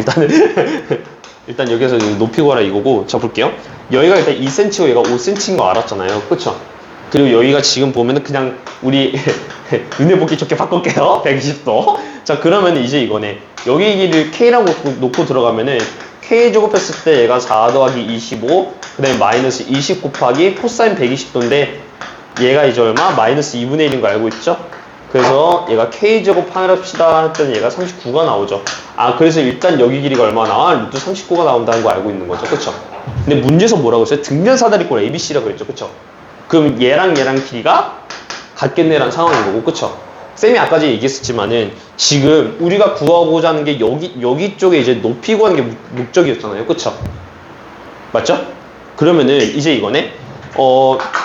일단 여기서 높이 구하라 이거고. 자, 볼게요. 여기가 일단 2cm고 얘가 5cm인 거 알았잖아요. 그쵸? 그리고 여기가 지금 보면은 그냥 우리 눈에 보기 좋게 바꿀게요. 120도. 자, 그러면 이제 이거네. 여기 길이를 K라고 놓고 들어가면은 K 제곱했을 때 얘가 4 더하기 25, 그 다음에 마이너스 20 곱하기 코사인 120도인데 얘가 이제 얼마? 마이너스 2분의 1인 거 알고 있죠? 그래서 얘가 K 제곱 합시다 했더니 얘가 39가 나오죠. 그래서 일단 여기 길이가 얼마 나와? 루트 39가 나온다는 거 알고 있는 거죠. 그쵸? 근데 문제에서 뭐라고 했어요? 등변 사다리꼴 ABC라고 그랬죠. 그쵸? 그럼 얘랑 길이가 같겠네라는 상황인 거고. 그쵸? 쌤이 아까 전에 얘기했었지만은 지금 우리가 구하고자 하는 게 여기 쪽에 이제 높이 구하는 게 목적이었잖아요. 그쵸? 맞죠? 그러면은 이제 이거네.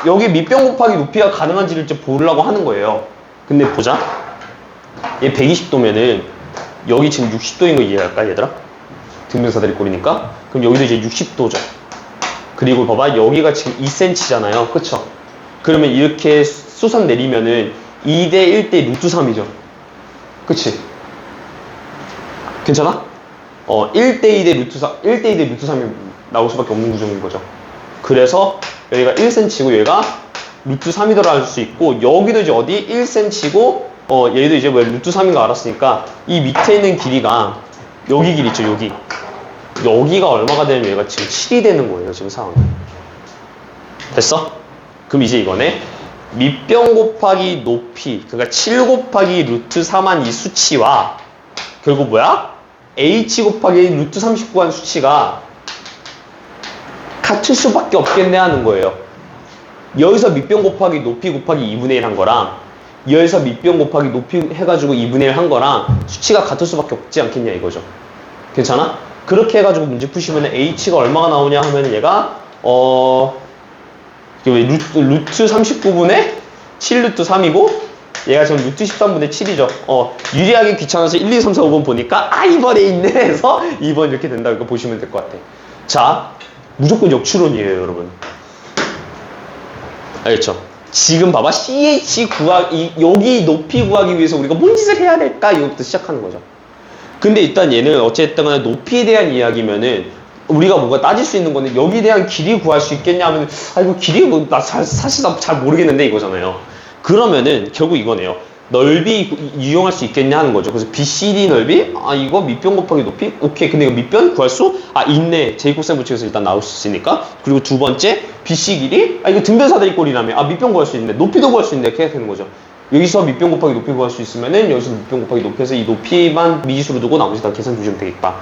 여기 밑변 곱하기 높이가 가능한지를 이제 보려고 하는 거예요. 근데 보자. 얘 120도면은 여기 지금 60도인 거 이해할까, 얘들아? 등변사다리꼴이니까. 그럼 여기도 이제 60도죠. 그리고 봐봐, 여기가 지금 2cm잖아요. 그쵸? 그러면 이렇게 수선 내리면은 2대 1대 루트 3이죠. 그치? 괜찮아? 1대 2대 루트 3, 1대 2대 루트 3이 나올 수밖에 없는 구조인 거죠. 그래서 여기가 1cm고 얘가 루트 3이더라 할 수 있고, 여기도 이제 어디? 1cm고, 얘도 이제 루트 3인 거 알았으니까, 이 밑에 있는 길이가, 여기 길이 있죠, 여기. 여기가 얼마가 되면 얘가 지금 7이 되는 거예요, 지금 상황이. 됐어? 그럼 이제 이거네. 밑변 곱하기 높이, 그러니까 7 곱하기 루트 3한 이 수치와, 그리고 뭐야? h 곱하기 루트 39한 수치가 같을 수밖에 없겠네 하는 거예요. 여기서 밑변 곱하기 높이 곱하기 2분의 1 한 거랑 여기서 밑변 곱하기 높이 해가지고 2분의 1 한 거랑 수치가 같을 수밖에 없지 않겠냐 이거죠. 괜찮아? 그렇게 해가지고 문제 푸시면 h가 얼마가 나오냐 하면 얘가 루트 39분의 7 루트 3이고 얘가 지금 루트 13분의 7이죠. 유리하게 귀찮아서 1, 2, 3, 4, 5번 보니까 2번에 있네 해서 2번 이렇게 된다. 이거 보시면 될 것 같아. 자, 무조건 역추론이에요, 여러분. 알겠죠? 지금 봐봐. CH 여기 높이 구하기 위해서 우리가 뭔 짓을 해야 될까? 이거부터 시작하는 거죠. 근데 일단 얘는 어쨌든 간에 높이에 대한 이야기면은 우리가 뭔가 따질 수 있는 거는 여기에 대한 길이 구할 수 있겠냐 하면 이거 길이 뭐 나 사실 잘 모르겠는데 이거잖아요. 그러면은 결국 이거네요. 넓이 이용할 수 있겠냐 하는 거죠. 그래서 BCD 넓이 이거 밑변 곱하기 높이 오케이. 근데 이거 밑변 구할 수 있네. 제곱셈 붙여서 일단 나올 수 있으니까. 그리고 두 번째 BC 길이 이거 등변사다리 꼴이라며 밑변 구할 수 있네. 높이도 구할 수 있네. 이렇게 되는 거죠. 여기서 밑변 곱하기 높이 구할 수 있으면은 여기서 밑변 곱하기 높이에서 이 높이만 미지수로 두고 나머지 다 계산 주시면 되겠다.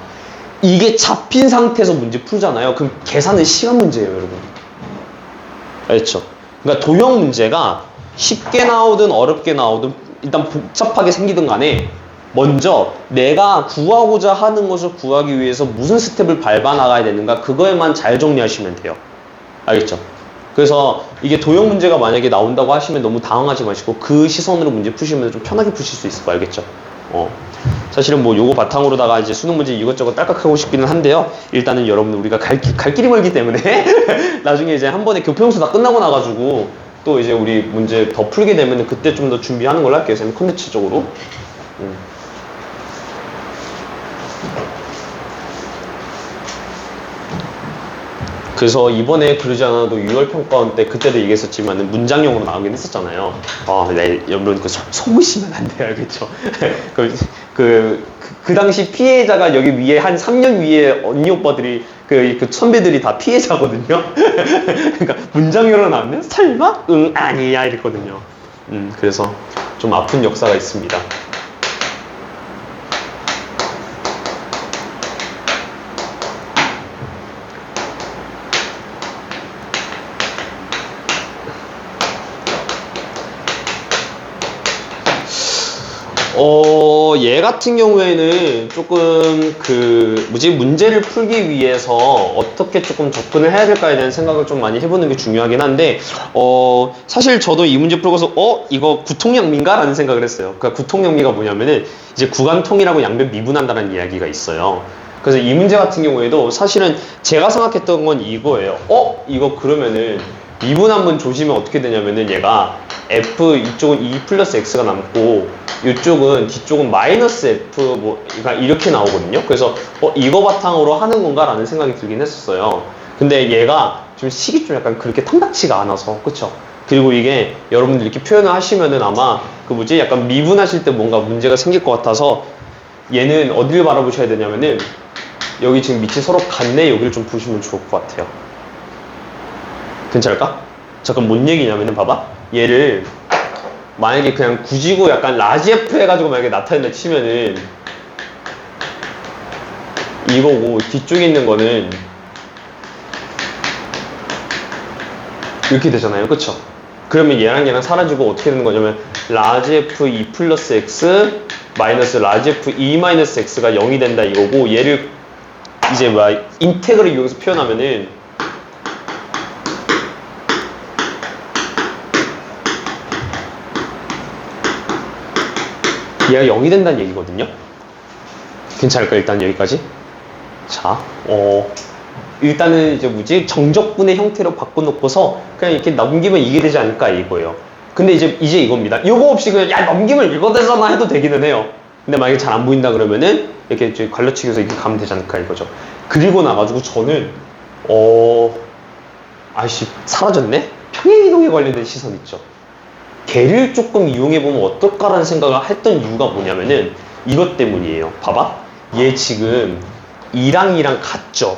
이게 잡힌 상태에서 문제 풀잖아요. 그럼 계산은 시간 문제예요, 여러분. 알겠죠? 그러니까 도형 문제가 쉽게 나오든 어렵게 나오든 일단 복잡하게 생기든 간에 먼저 내가 구하고자 하는 것을 구하기 위해서 무슨 스텝을 밟아 나가야 되는가 그거에만 잘 정리하시면 돼요. 알겠죠? 그래서 이게 도형 문제가 만약에 나온다고 하시면 너무 당황하지 마시고 그 시선으로 문제 푸시면 좀 편하게 푸실 수 있을 거예요. 알겠죠? 사실은 뭐 요거 바탕으로다가 이제 수능 문제 이것저것 딸깍하고 싶기는 한데요. 일단은 여러분들 우리가 갈 길이 멀기 때문에 나중에 이제 한 번에 교평수 다 끝나고 나가지고 또 이제 우리 문제 더 풀게 되면 그때 좀 더 준비하는 걸로 할게요. 쌤 컨텐츠적으로. 그래서 이번에 그러지 않아도 6월 평가원 때 그때도 얘기했었지만 문장형으로 나오긴 했었잖아요. 네, 여러분 속으시면 안 돼요, 알겠죠? 그 당시 피해자가 여기 위에 한 3년 위에 언니 오빠들이 그 선배들이 다 피해자거든요. 그러니까 문장형으로 나오면 설마? 응 아니야 이랬거든요. 그래서 좀 아픈 역사가 있습니다. 얘 같은 경우에는 조금 문제를 풀기 위해서 어떻게 조금 접근을 해야 될까에 대한 생각을 좀 많이 해보는 게 중요하긴 한데, 사실 저도 이 문제 풀고서, 이거 구통양미인가? 라는 생각을 했어요. 그러니까 구통양미가 뭐냐면은, 이제 구간통이라고 양변 미분한다는 이야기가 있어요. 그래서 이 문제 같은 경우에도 사실은 제가 생각했던 건 이거예요. 이거 그러면은, 미분한번 조심하면 어떻게 되냐면은 얘가 F 이쪽은 2 플러스 X가 남고 이쪽은 뒤쪽은 마이너스 F 그러니까 이렇게 나오거든요. 그래서 이거 바탕으로 하는 건가 라는 생각이 들긴 했었어요. 근데 얘가 좀 식이 좀 약간 그렇게 탐탁치가 않아서 그쵸? 그리고 이게 여러분들 이렇게 표현을 하시면은 아마 약간 미분하실 때 뭔가 문제가 생길 것 같아서 얘는 어디를 바라보셔야 되냐면은 여기 지금 밑이 서로 같네 여기를 좀 보시면 좋을 것 같아요. 괜찮을까? 잠깐 뭔 얘기냐면은 봐봐. 얘를 만약에 그냥 굳이고 약간 라지 F 해가지고 만약에 나타낸다 치면은 이거고 뒤쪽에 있는 거는 이렇게 되잖아요. 그쵸? 그러면 얘랑 사라지고 어떻게 되는 거냐면 라지 F 2 플러스 X 마이너스 라지 F 2 마이너스 X가 0이 된다 이거고 얘를 이제 인테그를 이용해서 표현하면은 얘가 0이 된다는 얘기거든요. 괜찮을까? 일단 여기까지. 자, 일단은 이제 정적분의 형태로 바꿔놓고서 그냥 이렇게 넘기면 이게 되지 않을까 이거예요. 근데 이제 이겁니다. 요거 없이 그냥 넘기면 이거 되잖아 해도 되기는 해요. 근데 만약에 잘 안 보인다 그러면은 이렇게 이제 관려치기해서 이렇게 가면 되지 않을까 이거죠. 그리고 나가지고 저는 사라졌네? 평행이동에 관련된 시선 있죠. 걔를 조금 이용해보면 어떨까라는 생각을 했던 이유가 뭐냐면은 이것 때문이에요. 봐봐. 얘 지금 2랑 2랑 같죠?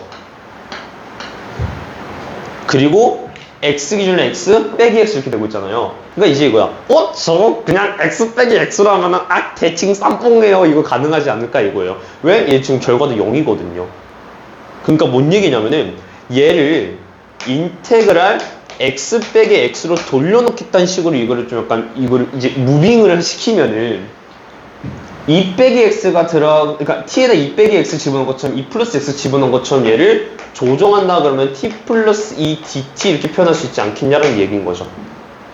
그리고 x 기준에 x 빼기 x 이렇게 되고 있잖아요. 그러니까 이제 이거야. 저거 그냥 x 빼기 x로 하면은 대칭 쌈뽕해요. 이거 가능하지 않을까 이거예요. 왜? 얘 지금 결과도 0이거든요. 그러니까 뭔 얘기냐면은 얘를 인테그랄 x 빼기 x로 돌려놓겠다는 식으로 이거를 좀 약간 이거를 이제 무빙을 시키면은 2 빼기 x가 그러니까 t에다 2 빼기 x 집어넣은 것처럼 2 플러스 x 집어넣은 것처럼 얘를 조정한다 그러면 t 플러스 2 dt 이렇게 표현할 수 있지 않겠냐는 얘기인 거죠.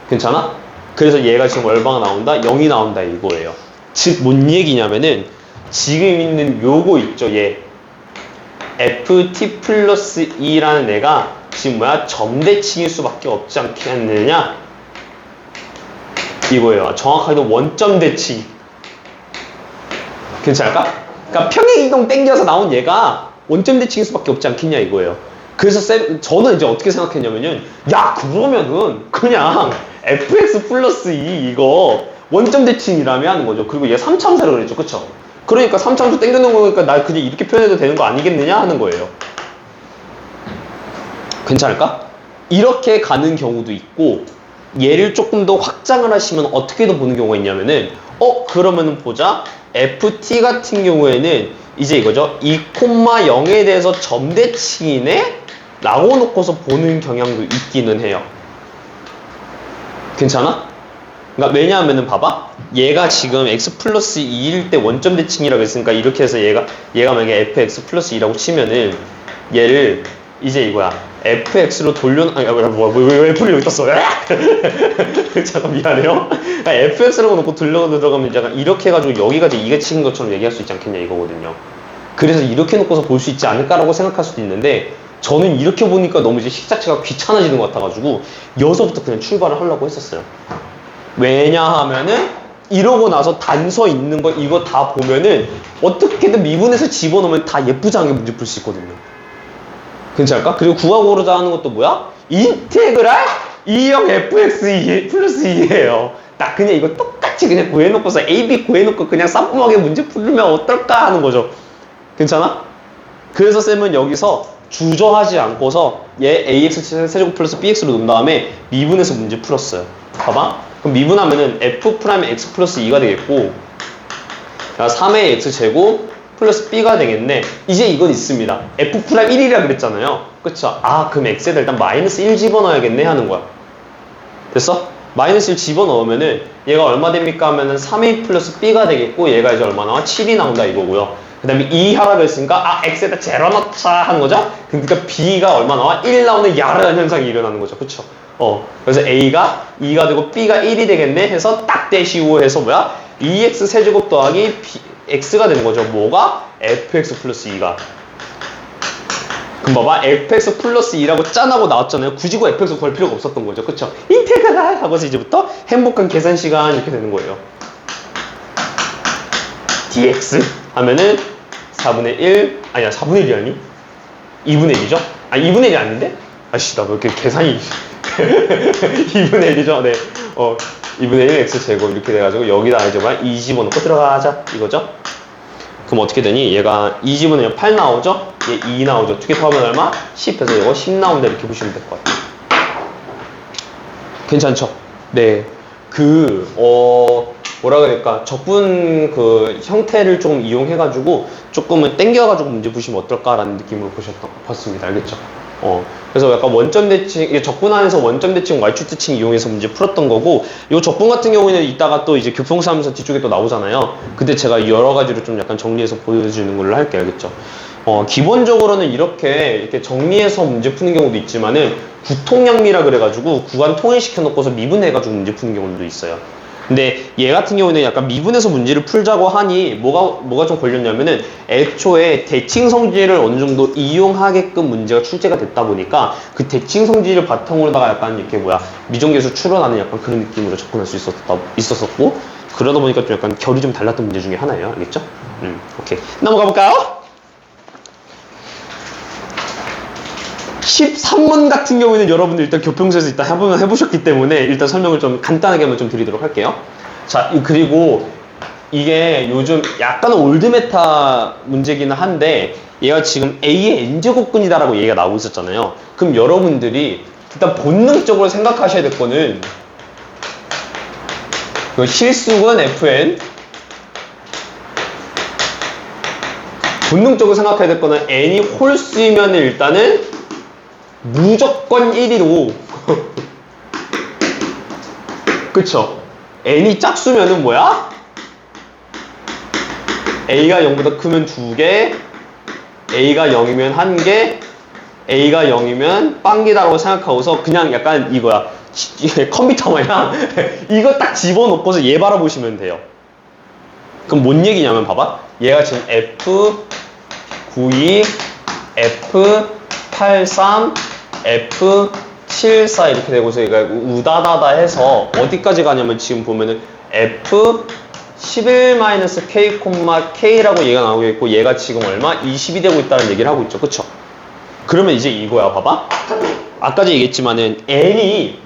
괜찮아? 그래서 얘가 지금 얼마가 나온다? 0이 나온다 이거예요. 즉 뭔 얘기냐면은 지금 있는 요거 있죠 얘 ft 플러스 2라는 애가 지금 뭐야? 점대칭일 수밖에 없지 않겠느냐 이거예요. 정확하게도 원점 대칭. 괜찮을까? 그러니까 평행이동 땡겨서 나온 얘가 원점 대칭일 수밖에 없지 않겠냐 이거예요. 그래서 저는 이제 어떻게 생각했냐면은 야 그러면은 그냥 fx 플러스 2 이거 원점 대칭이라며 하는 거죠. 그리고 얘 3참사라고 그랬죠. 그쵸? 그러니까 3참수 땡겨놓은 거니까 나 그냥 이렇게 표현해도 되는 거 아니겠느냐 하는 거예요. 괜찮을까? 이렇게 가는 경우도 있고 얘를 조금 더 확장을 하시면 어떻게도 보는 경우가 있냐면은 그러면은 보자 ft 같은 경우에는 이제 이거죠 2,0에 대해서 점대칭이네? 라고 놓고서 보는 경향도 있기는 해요. 괜찮아? 그러니까 왜냐하면은 봐봐 얘가 지금 x 플러스 2일 때 원점 대칭이라고 했으니까 이렇게 해서 얘가 만약에 fx 플러스 2라고 치면은 얘를 이제 이거야 fx로 아니 왜 f를 여기 떴어? 잠깐 미안해요. fx라고 놓고 들어가면 약간 이렇게 해가지고 여기가 이제 2가 치는 것처럼 얘기할 수 있지 않겠냐 이거거든요. 그래서 이렇게 놓고서 볼 수 있지 않을까라고 생각할 수도 있는데 저는 이렇게 보니까 너무 이제 식 자체가 귀찮아지는 것 같아가지고 여기서부터 그냥 출발을 하려고 했었어요. 왜냐하면은 이러고 나서 단서 있는 거 이거 다 보면은 어떻게든 미분해서 집어넣으면 다 예쁘장하게 문제 풀 수 있거든요. 괜찮을까? 그리고 구하고자 하는 것도 뭐야? 인테그랄 2형 fx 플러스 2예요. 딱 그냥 이거 똑같이 그냥 구해놓고서 ab 구해놓고 그냥 쌈뽕하게 문제 풀면 어떨까 하는 거죠. 괜찮아? 그래서 쌤은 여기서 주저하지 않고서 얘 ax 세제곱 플러스 bx로 놓은 다음에 미분해서 문제 풀었어요. 봐봐. 그럼 미분하면은 f 프라임 x 플러스 2가 되겠고 3의 x제곱 플러스 b가 되겠네. 이제 이건 있습니다. f 프라임 1이라 그랬잖아요. 그쵸? 그럼 x에다 일단 마이너스 1 집어넣어야겠네 하는 거야. 됐어? 마이너스 1 집어넣으면은 얘가 얼마 됩니까 하면은 3a 플러스 b가 되겠고 얘가 이제 얼마 나와? 7이 나온다 이거고요. 그 다음에 2 하라고 했으니까 x에다 제로 넣자 하는 거죠. 그러니까 b가 얼마 나와? 1 나오는 야르한 현상이 일어나는 거죠. 그쵸? 그래서 a가 2가 되고 b가 1이 되겠네 해서 딱 대시오 해서 뭐야? 2x 세제곱 더하기 x가 되는 거죠. 뭐가? fx 플러스 2가. 그럼 봐봐. fx 플러스 2라고 짠하고 나왔잖아요. 굳이 그 fx 구할 필요가 없었던 거죠. 그쵸? 인테그랄 하고서 이제부터 행복한 계산 시간 이렇게 되는 거예요. dx 하면은 4분의 1 아니야 4분의 1이 아니? 2분의 1이죠? 2분의 1이 아닌데? 아씨 나 왜 이렇게 계산이 2분의 1이죠? 네 2분의 1 x제곱 이렇게 돼가지고 여기다 이제 2 집어넣고 들어가자 이거죠? 그럼 어떻게 되니? 얘가 2 집어넣으면 8 나오죠? 얘 2 나오죠? 두 개 더하면 얼마? 10 해서 이거 10 나온다 이렇게 보시면 될 것 같아요. 괜찮죠? 네. 뭐라 그럴까? 적분 형태를 조금 이용해가지고 조금은 땡겨가지고 문제 푸시면 어떨까라는 느낌으로 봤습니다. 알겠죠? 그래서 약간 원점 대칭, 적분 안에서 원점 대칭, y축 대칭 이용해서 문제 풀었던 거고, 이 적분 같은 경우에는 이따가 또 이제 교통사 하면서 뒤쪽에 또 나오잖아요. 그때 제가 여러 가지로 좀 약간 정리해서 보여주는 걸로 할게요. 알겠죠? 기본적으로는 이렇게 정리해서 문제 푸는 경우도 있지만은, 구통량미라 그래가지고 구간 통일시켜 놓고서 미분해가지고 문제 푸는 경우도 있어요. 근데 얘 같은 경우에는 약간 미분해서 문제를 풀자고 하니 뭐가 좀 걸렸냐면은 애초에 대칭 성질을 어느 정도 이용하게끔 문제가 출제가 됐다 보니까 그 대칭 성질을 바탕으로다가 약간 이렇게 미정계수 추론하는 약간 그런 느낌으로 접근할 수 있었었고 그러다 보니까 좀 약간 결이 좀 달랐던 문제 중에 하나예요. 알겠죠? 오케이. 넘어가 볼까요? 13번 같은 경우에는 여러분들 일단 교평소에서 일단 해보셨기 때문에 일단 설명을 좀 간단하게 한번 좀 드리도록 할게요. 자, 그리고 이게 요즘 약간은 올드 메타 문제기는 한데 얘가 지금 A의 n제곱근이다라고 얘기가 나오고 있었잖아요. 그럼 여러분들이 일단 본능적으로 생각하셔야 될 거는 실수근 Fn 본능적으로 생각해야 될 거는 n이 홀수이면 일단은 무조건 1위로 그쵸? n이 짝수면은 뭐야? A가 0보다 크면 2개, A가 0이면 1개, A가 0이면 빵기다라고 생각하고서 그냥 약간 이거야. 컴퓨터 마냥 이거 딱 집어넣고서 얘 바라보시면 돼요. 그럼 뭔 얘기냐면 봐봐. 얘가 지금 F92, F83, F74 이렇게 되고서 얘가 우다다다 해서 어디까지 가냐면 지금 보면은 F11-K, K라고 얘가 나오고 있고 얘가 지금 얼마? 20이 되고 있다는 얘기를 하고 있죠. 그쵸? 그러면 이제 이거야. 봐봐. 아까 얘기했지만은 N이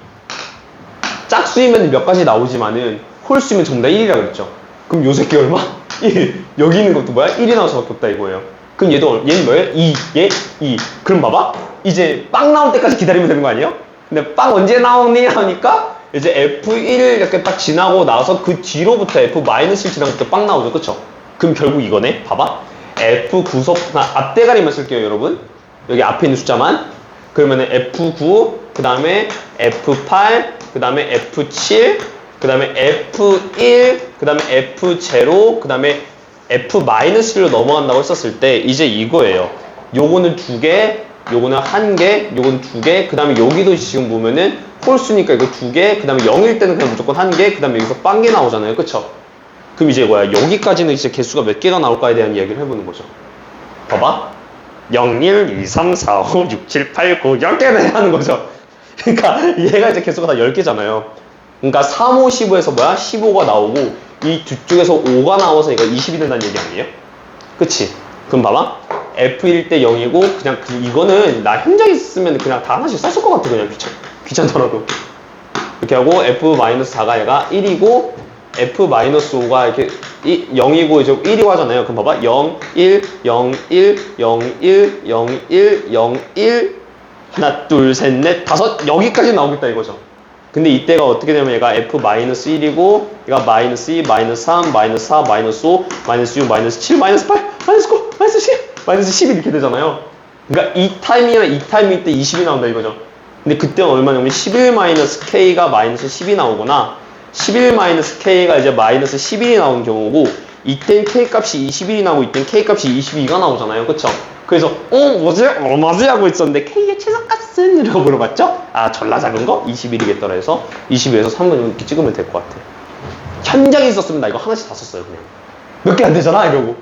짝수이면 몇 가지 나오지만은 홀수면 전부 다 1이라 그랬죠. 그럼 요 새끼 얼마? 1. 여기 있는 것도 뭐야? 1이 나올 수밖에 없다 이거예요. 그럼 얘는 뭐예요? 2. 얘 2. 그럼 봐봐. 이제 빵 나올 때까지 기다리면 되는 거 아니에요? 근데 빵 언제 나오니? 하니까 이제 F1 이렇게 딱 지나고 나서 그 뒤로부터 F-1 지나고부터 빵 나오죠. 그쵸? 그럼 결국 이거네. 봐봐. F 구석, 앞대가리만 쓸게요 여러분. 여기 앞에 있는 숫자만. 그러면은 F9, 그 다음에 F8, 그 다음에 F7, 그 다음에 F1, 그 다음에 F0, 그 다음에 F-1로 넘어간다고 했었을 때 이제 이거예요. 요거는 2개, 요거는 1개, 요거는 2개, 그 다음에 여기도 지금 보면은 홀수니까 이거 2개, 그 다음에 0일 때는 그냥 무조건 1개, 그 다음에 여기서 빵개 나오잖아요. 그쵸? 그럼 이제 뭐야? 여기까지는 이제 개수가 몇 개가 나올까에 대한 이야기를 해보는 거죠. 봐봐. 0, 1, 2, 3, 4, 5, 6, 7, 8, 9, 10개를 하는 거죠. 그러니까 얘가 이제 개수가 다 10개잖아요. 그러니까 3, 5, 15에서 뭐야? 15가 나오고 이 뒤쪽에서 5가 나와서 얘가 20이 된다는 얘기 아니에요? 그치? 그럼 봐봐. F1일 때 0이고 그냥 이거는 나 현장에 있으면 그냥 다 하나씩 썼을 것 같아. 그냥 귀찮더라도. 이렇게 하고 F-4가 얘가 1이고 F-5가 이렇게 0이고 이제 1이고 하잖아요. 그럼 봐봐. 0, 1, 0, 1, 0, 1, 0, 1, 0, 1 하나, 둘, 셋, 넷, 다섯 여기까지 나오겠다 이거죠. 근데 이때가 어떻게 되면 얘가 F-1이고 얘가 -2, -3, -4, -5, -6, -7, -8, -9, -10, -10 이렇게 되잖아요. 그러니까 이 타이밍이나 이 타이밍 때 20이 나온다 이거죠. 근데 그때는 얼마냐면 11-K가 -10이 나오거나 11-K가 이제 -11이 나온 경우고 이땐 K값이 21이 나오고 이땐 K값이 22가 나오잖아요. 그쵸? 그래서 뭐지? 얼마지? 하고 있었는데 K의 최소값은? 이라고 물어봤죠? 아 졸라 작은 거? 21이겠더라 해서 22에서 3번 이렇게 찍으면 될 것 같아. 현장에 있었으면 나 이거 하나씩 다 썼어요 그냥. 몇 개 안 되잖아 이러고.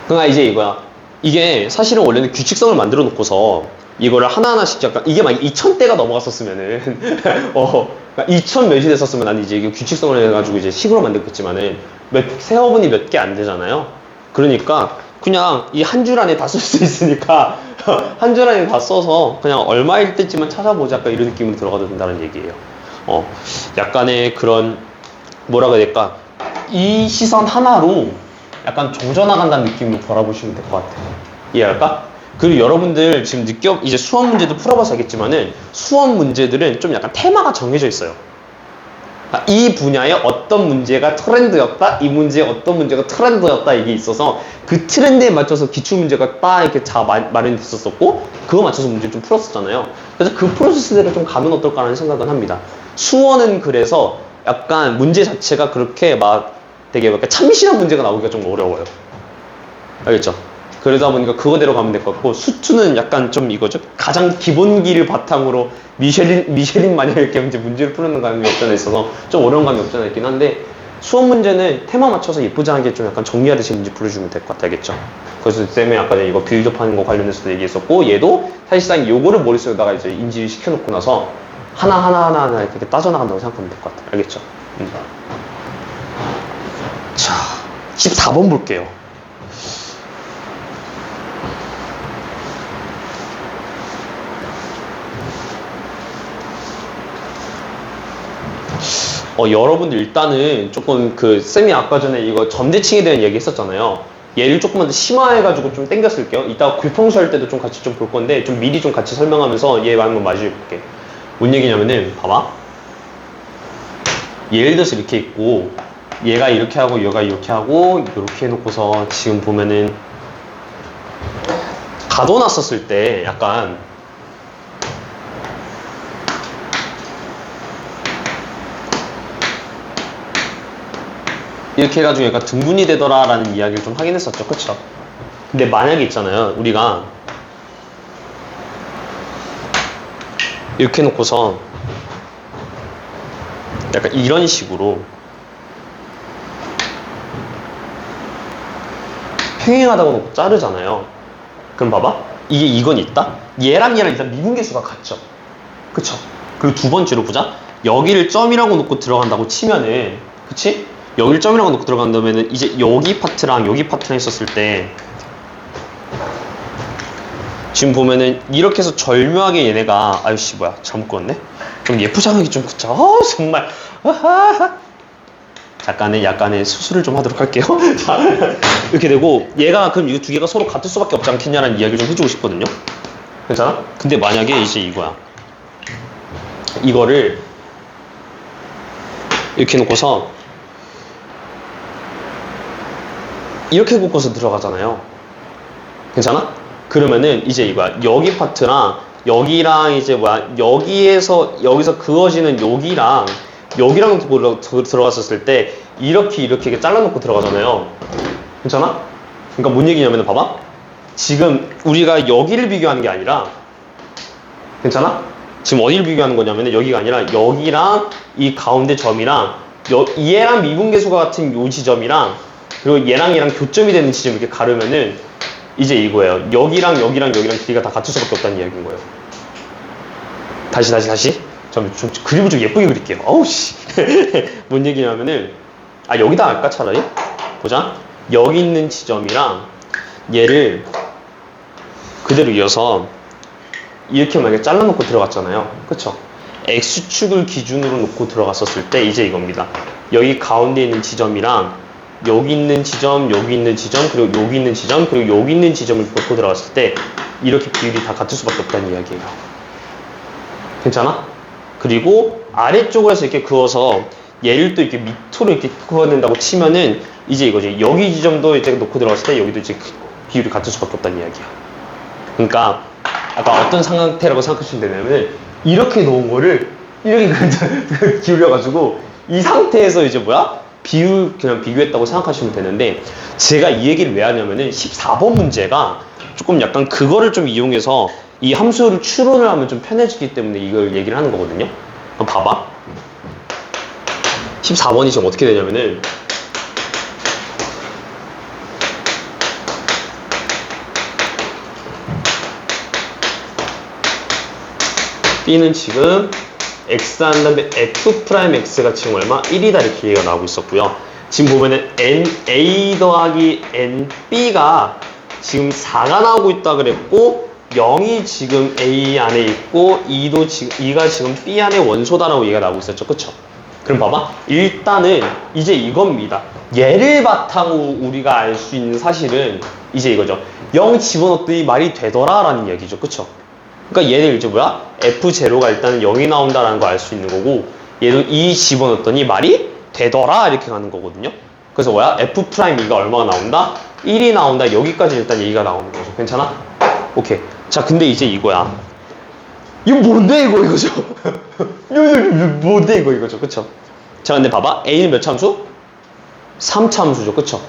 그러니까 이제 이거야. 이게 사실은 원래는 규칙성을 만들어 놓고서 이거를 하나하나씩 약간 이게 만약 2000대가 넘어갔었으면은 그러니까 2000 몇이 됐었으면 난 이제 이게 규칙성을 해가지고 이제 식으로 만들겠지만은 세어분이 몇 개 안 되잖아요. 그러니까 그냥 이 한 줄 안에 다 쓸 수 있으니까 한 줄 안에 다 써서 그냥 얼마일 때쯤은 찾아보자 약간 이런 느낌으로 들어가도 된다는 얘기예요. 약간의 그런 뭐라고 해야 될까? 이 시선 하나로 약간 조져나간다는 느낌으로 바라보시면 될 것 같아요. 이해할까? 그리고 여러분들 지금 이제 수험 문제도 풀어봐서 알겠지만은 수험 문제들은 좀 약간 테마가 정해져 있어요. 이 분야에 어떤 문제가 트렌드였다, 이 문제에 어떤 문제가 트렌드였다 이게 있어서 그 트렌드에 맞춰서 기출문제가 딱 이렇게 마련됐었고 그거 맞춰서 문제를 좀 풀었었잖아요. 그래서 그 프로세스대로 좀 가면 어떨까라는 생각은 합니다. 수원은 그래서 약간 문제 자체가 그렇게 막 되게 약간 참신한 문제가 나오기가 좀 어려워요. 알겠죠? 그러다 보니까 그거대로 가면 될 것 같고 수투는 약간 좀 이거죠. 가장 기본기를 바탕으로 미쉐린 마냥 이렇게 이제 문제를 푸는 감이 없잖아 있어서 좀 어려운 감이 없잖아 있긴 한데 수업 문제는 테마 맞춰서 예쁘장하게 좀 약간 정리하듯이 문제 풀어주면 될 것 같아. 알겠죠? 그래서 쌤이 아까 전에 이거 빌드업하는 거 관련해서도 얘기했었고 얘도 사실상 요거를 머릿속에다가 이제 인지를 시켜놓고 나서 하나 이렇게 따져나간다고 생각하면 될 것 같아. 알겠죠? 자, 14번 볼게요. 여러분들 일단은 조금 쌤이 아까 전에 이거 점대칭에 대한 얘기 했었잖아요. 얘를 조금만 더 심화해가지고 좀 땡겼을게요. 이따가 굴평수 할 때도 좀 같이 좀 볼 건데 좀 미리 좀 같이 설명하면서 얘 한번 마주해 볼게. 뭔 얘기냐면은 봐봐. 예를 들어서 이렇게 있고 얘가 이렇게 하고 얘가 이렇게 하고 이렇게 해놓고서 지금 보면은 가둬놨었을 때 약간 이렇게 이렇게 해가지고 얘가 등분이 되더라 라는 이야기를 좀 하긴 했었죠. 그쵸? 근데 만약에 있잖아요. 우리가 이렇게 해놓고서 약간 이런 식으로 평행하다고 놓고 자르잖아요. 그럼 봐봐. 이건 있다? 얘랑 일단 미분계수가 같죠. 그쵸? 그리고 두 번째로 보자. 여기를 점이라고 놓고 들어간다고 치면은, 그치? 여기를 점이라고 놓고 들어간다면은 이제 여기 파트랑 여기 파트랑 있었을 때 지금 보면은 이렇게 해서 절묘하게 얘네가 아유씨 뭐야 잘못 그었네? 좀 예쁘장하게 좀 그쵸? 정말 약간의 수술을 좀 하도록 할게요. 자, 이렇게 되고 얘가 그럼 이 두 개가 서로 같을 수밖에 없지 않겠냐라는 이야기를 좀 해주고 싶거든요. 괜찮아? 근데 만약에 이제 이거야. 이거를 이렇게 놓고서 이렇게 묶어서 들어가잖아요. 괜찮아? 그러면은 이제 이거야. 여기 파트랑 여기랑 이제 뭐야 여기서 그어지는 여기랑 들어갔었을 때 이렇게 잘라놓고 들어가잖아요. 괜찮아? 그러니까 뭔 얘기냐면 봐봐. 지금 우리가 여기를 비교하는 게 아니라 괜찮아? 지금 어디를 비교하는 거냐면 여기가 아니라 여기랑 이 가운데 점이랑 얘랑 미분계수가 같은 요 지점이랑 그리고 얘랑 교점이 되는 지점 이렇게 가르면은 이제 이거예요. 여기랑 길이가 다 같을 수밖에 없다는 이야기인 거예요. 다시. 좀 그림을 좀 예쁘게 그릴게요. 어우 씨. 뭔 얘기냐면은 여기다 할까 차라리? 보자. 여기 있는 지점이랑 얘를 그대로 이어서 이렇게 만약에 잘라놓고 들어갔잖아요. 그쵸? X축을 기준으로 놓고 들어갔었을 때 이제 이겁니다. 여기 가운데 있는 지점이랑 여기 있는 지점, 그리고 여기 있는 지점, 그리고 여기 있는 지점을 놓고 들어갔을 때 이렇게 비율이 다 같을 수밖에 없다는 이야기예요. 괜찮아? 그리고 아래쪽으로 해서 이렇게 그어서 얘를 또 이렇게 밑으로 이렇게 그어낸다고 치면은 이제 이거지. 여기 지점도 이제 놓고 들어갔을 때 여기도 이제 비율이 같을 수밖에 없다는 이야기야. 그러니까 아까 어떤 상태라고 생각하시면 되냐면 이렇게 놓은 거를 이렇게 기울여가지고 이 상태에서 이제 뭐야? 그냥 비교했다고 생각하시면 되는데 제가 이 얘기를 왜 하냐면은 14번 문제가 조금 약간 그거를 좀 이용해서 이 함수를 추론을 하면 좀 편해지기 때문에 이걸 얘기를 하는 거거든요. 한번 봐봐. 14번이 지금 어떻게 되냐면은 B는 지금 X 한 다음에 F'X가 지금 얼마? 1이다 이렇게 얘기가 나오고 있었고요. 지금 보면은 A 더하기 NB가 지금 4가 나오고 있다 그랬고 0이 지금 A 안에 있고 2가 지금 B 안에 원소다라고 얘기가 나오고 있었죠. 그쵸? 그럼 봐봐. 일단은 이제 이겁니다. 얘를 바탕으로 우리가 알 수 있는 사실은 이제 이거죠. 0 집어넣었더니 말이 되더라 라는 이야기죠. 그쵸? 그러니까 얘를 이제 뭐야? F0가 일단은 0이 나온다라는 거 알 수 있는 거고 얘도 2 집어넣었더니 말이 되더라 이렇게 가는 거거든요. 그래서 뭐야? F'E가 얼마가 나온다? 1이 나온다. 여기까지 일단 얘기가 나오는 거죠. 괜찮아? 오케이. 자, 근데 이제 이거야. 이거 뭔데 이거죠? 뭔데 이거죠? 그쵸? 자, 근데 봐봐. A는 몇 참수? 3참수죠. 그쵸?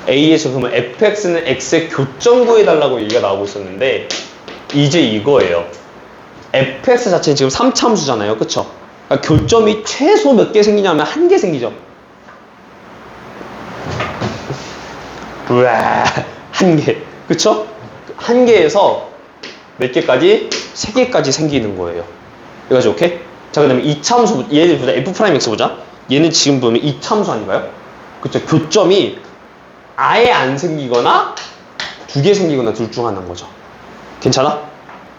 A에서 그러면 fx는 x의 교점 구해달라고 얘기가 나오고 있었는데 이제 이거예요. fx 자체는 지금 3참수잖아요. 그쵸? 그러니까 교점이 최소 몇 개 생기냐면 1개 생기죠. 우와, 1개. 그쵸? 1개에서 몇 개까지? 3개까지 생기는 거예요. 그래가지고 오케이? 자, 그 다음에 2참수, 얘를 보자. F'X 보자. 얘는 지금 보면 2참수 아닌가요? 그쵸? 교점이 아예 안 생기거나 2개 생기거나 둘 중 하나인 거죠. 괜찮아?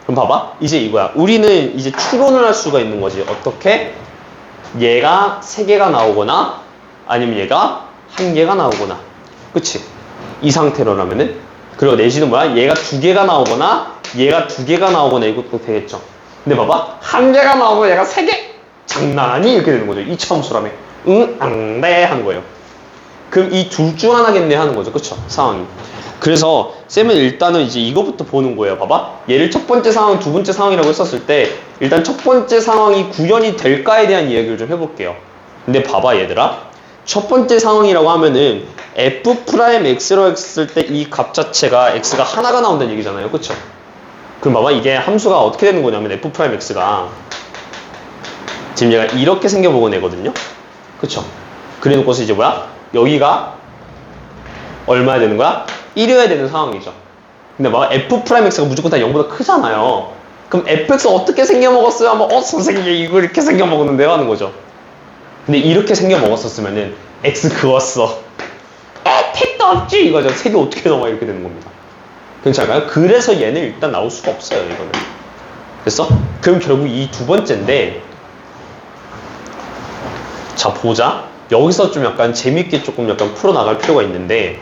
그럼 봐봐. 이제 이거야. 우리는 이제 추론을 할 수가 있는 거지. 어떻게? 얘가 3개가 나오거나 아니면 얘가 1개가 나오거나. 그치? 이 상태로라면은 그리고 내지는 뭐야? 얘가 2개가 나오거나 얘가 2개가 나오거나 이것도 되겠죠. 근데 봐봐. 1개가 나오고 얘가 3개? 장난하니? 이렇게 되는 거죠. 이차함수라며. 응, 네 하는 거예요. 그럼 이 둘 중 하나겠네 하는 거죠. 그쵸? 상황이. 그래서 쌤은 일단은 이제 이거부터 보는 거예요. 봐봐. 얘를 첫 번째 상황, 두 번째 상황이라고 했었을 때 일단 첫 번째 상황이 구현이 될까에 대한 이야기를 좀 해볼게요. 근데 봐봐 얘들아. 첫 번째 상황이라고 하면은 f'x라고 했을 때 이 값 자체가 x가 하나가 나온다는 얘기잖아요. 그쵸? 그럼 봐봐, 이게 함수가 어떻게 되는 거냐면 f'x가 지금 얘가 이렇게 생겨보고 애거든요. 그쵸? 그래 놓고서 이제 뭐야? 여기가 얼마야 되는 거야? 1이어야 되는 상황이죠. 근데 막 f'x가 무조건 다 0보다 크잖아요. 그럼 fx 어떻게 생겨먹었어요? 하면 선생님 이거 이렇게 생겨먹었는데요? 하는 거죠. 근데 이렇게 생겨먹었었으면은 x 그었어. 택도 없지 이거죠. 색이 어떻게 나와 이렇게 되는 겁니다. 괜찮을까요? 그래서 얘는 일단 나올 수가 없어요. 이거는. 됐어? 그럼 결국 이 두 번째인데, 자 보자. 여기서 좀 약간 재밌게 조금 약간 풀어나갈 필요가 있는데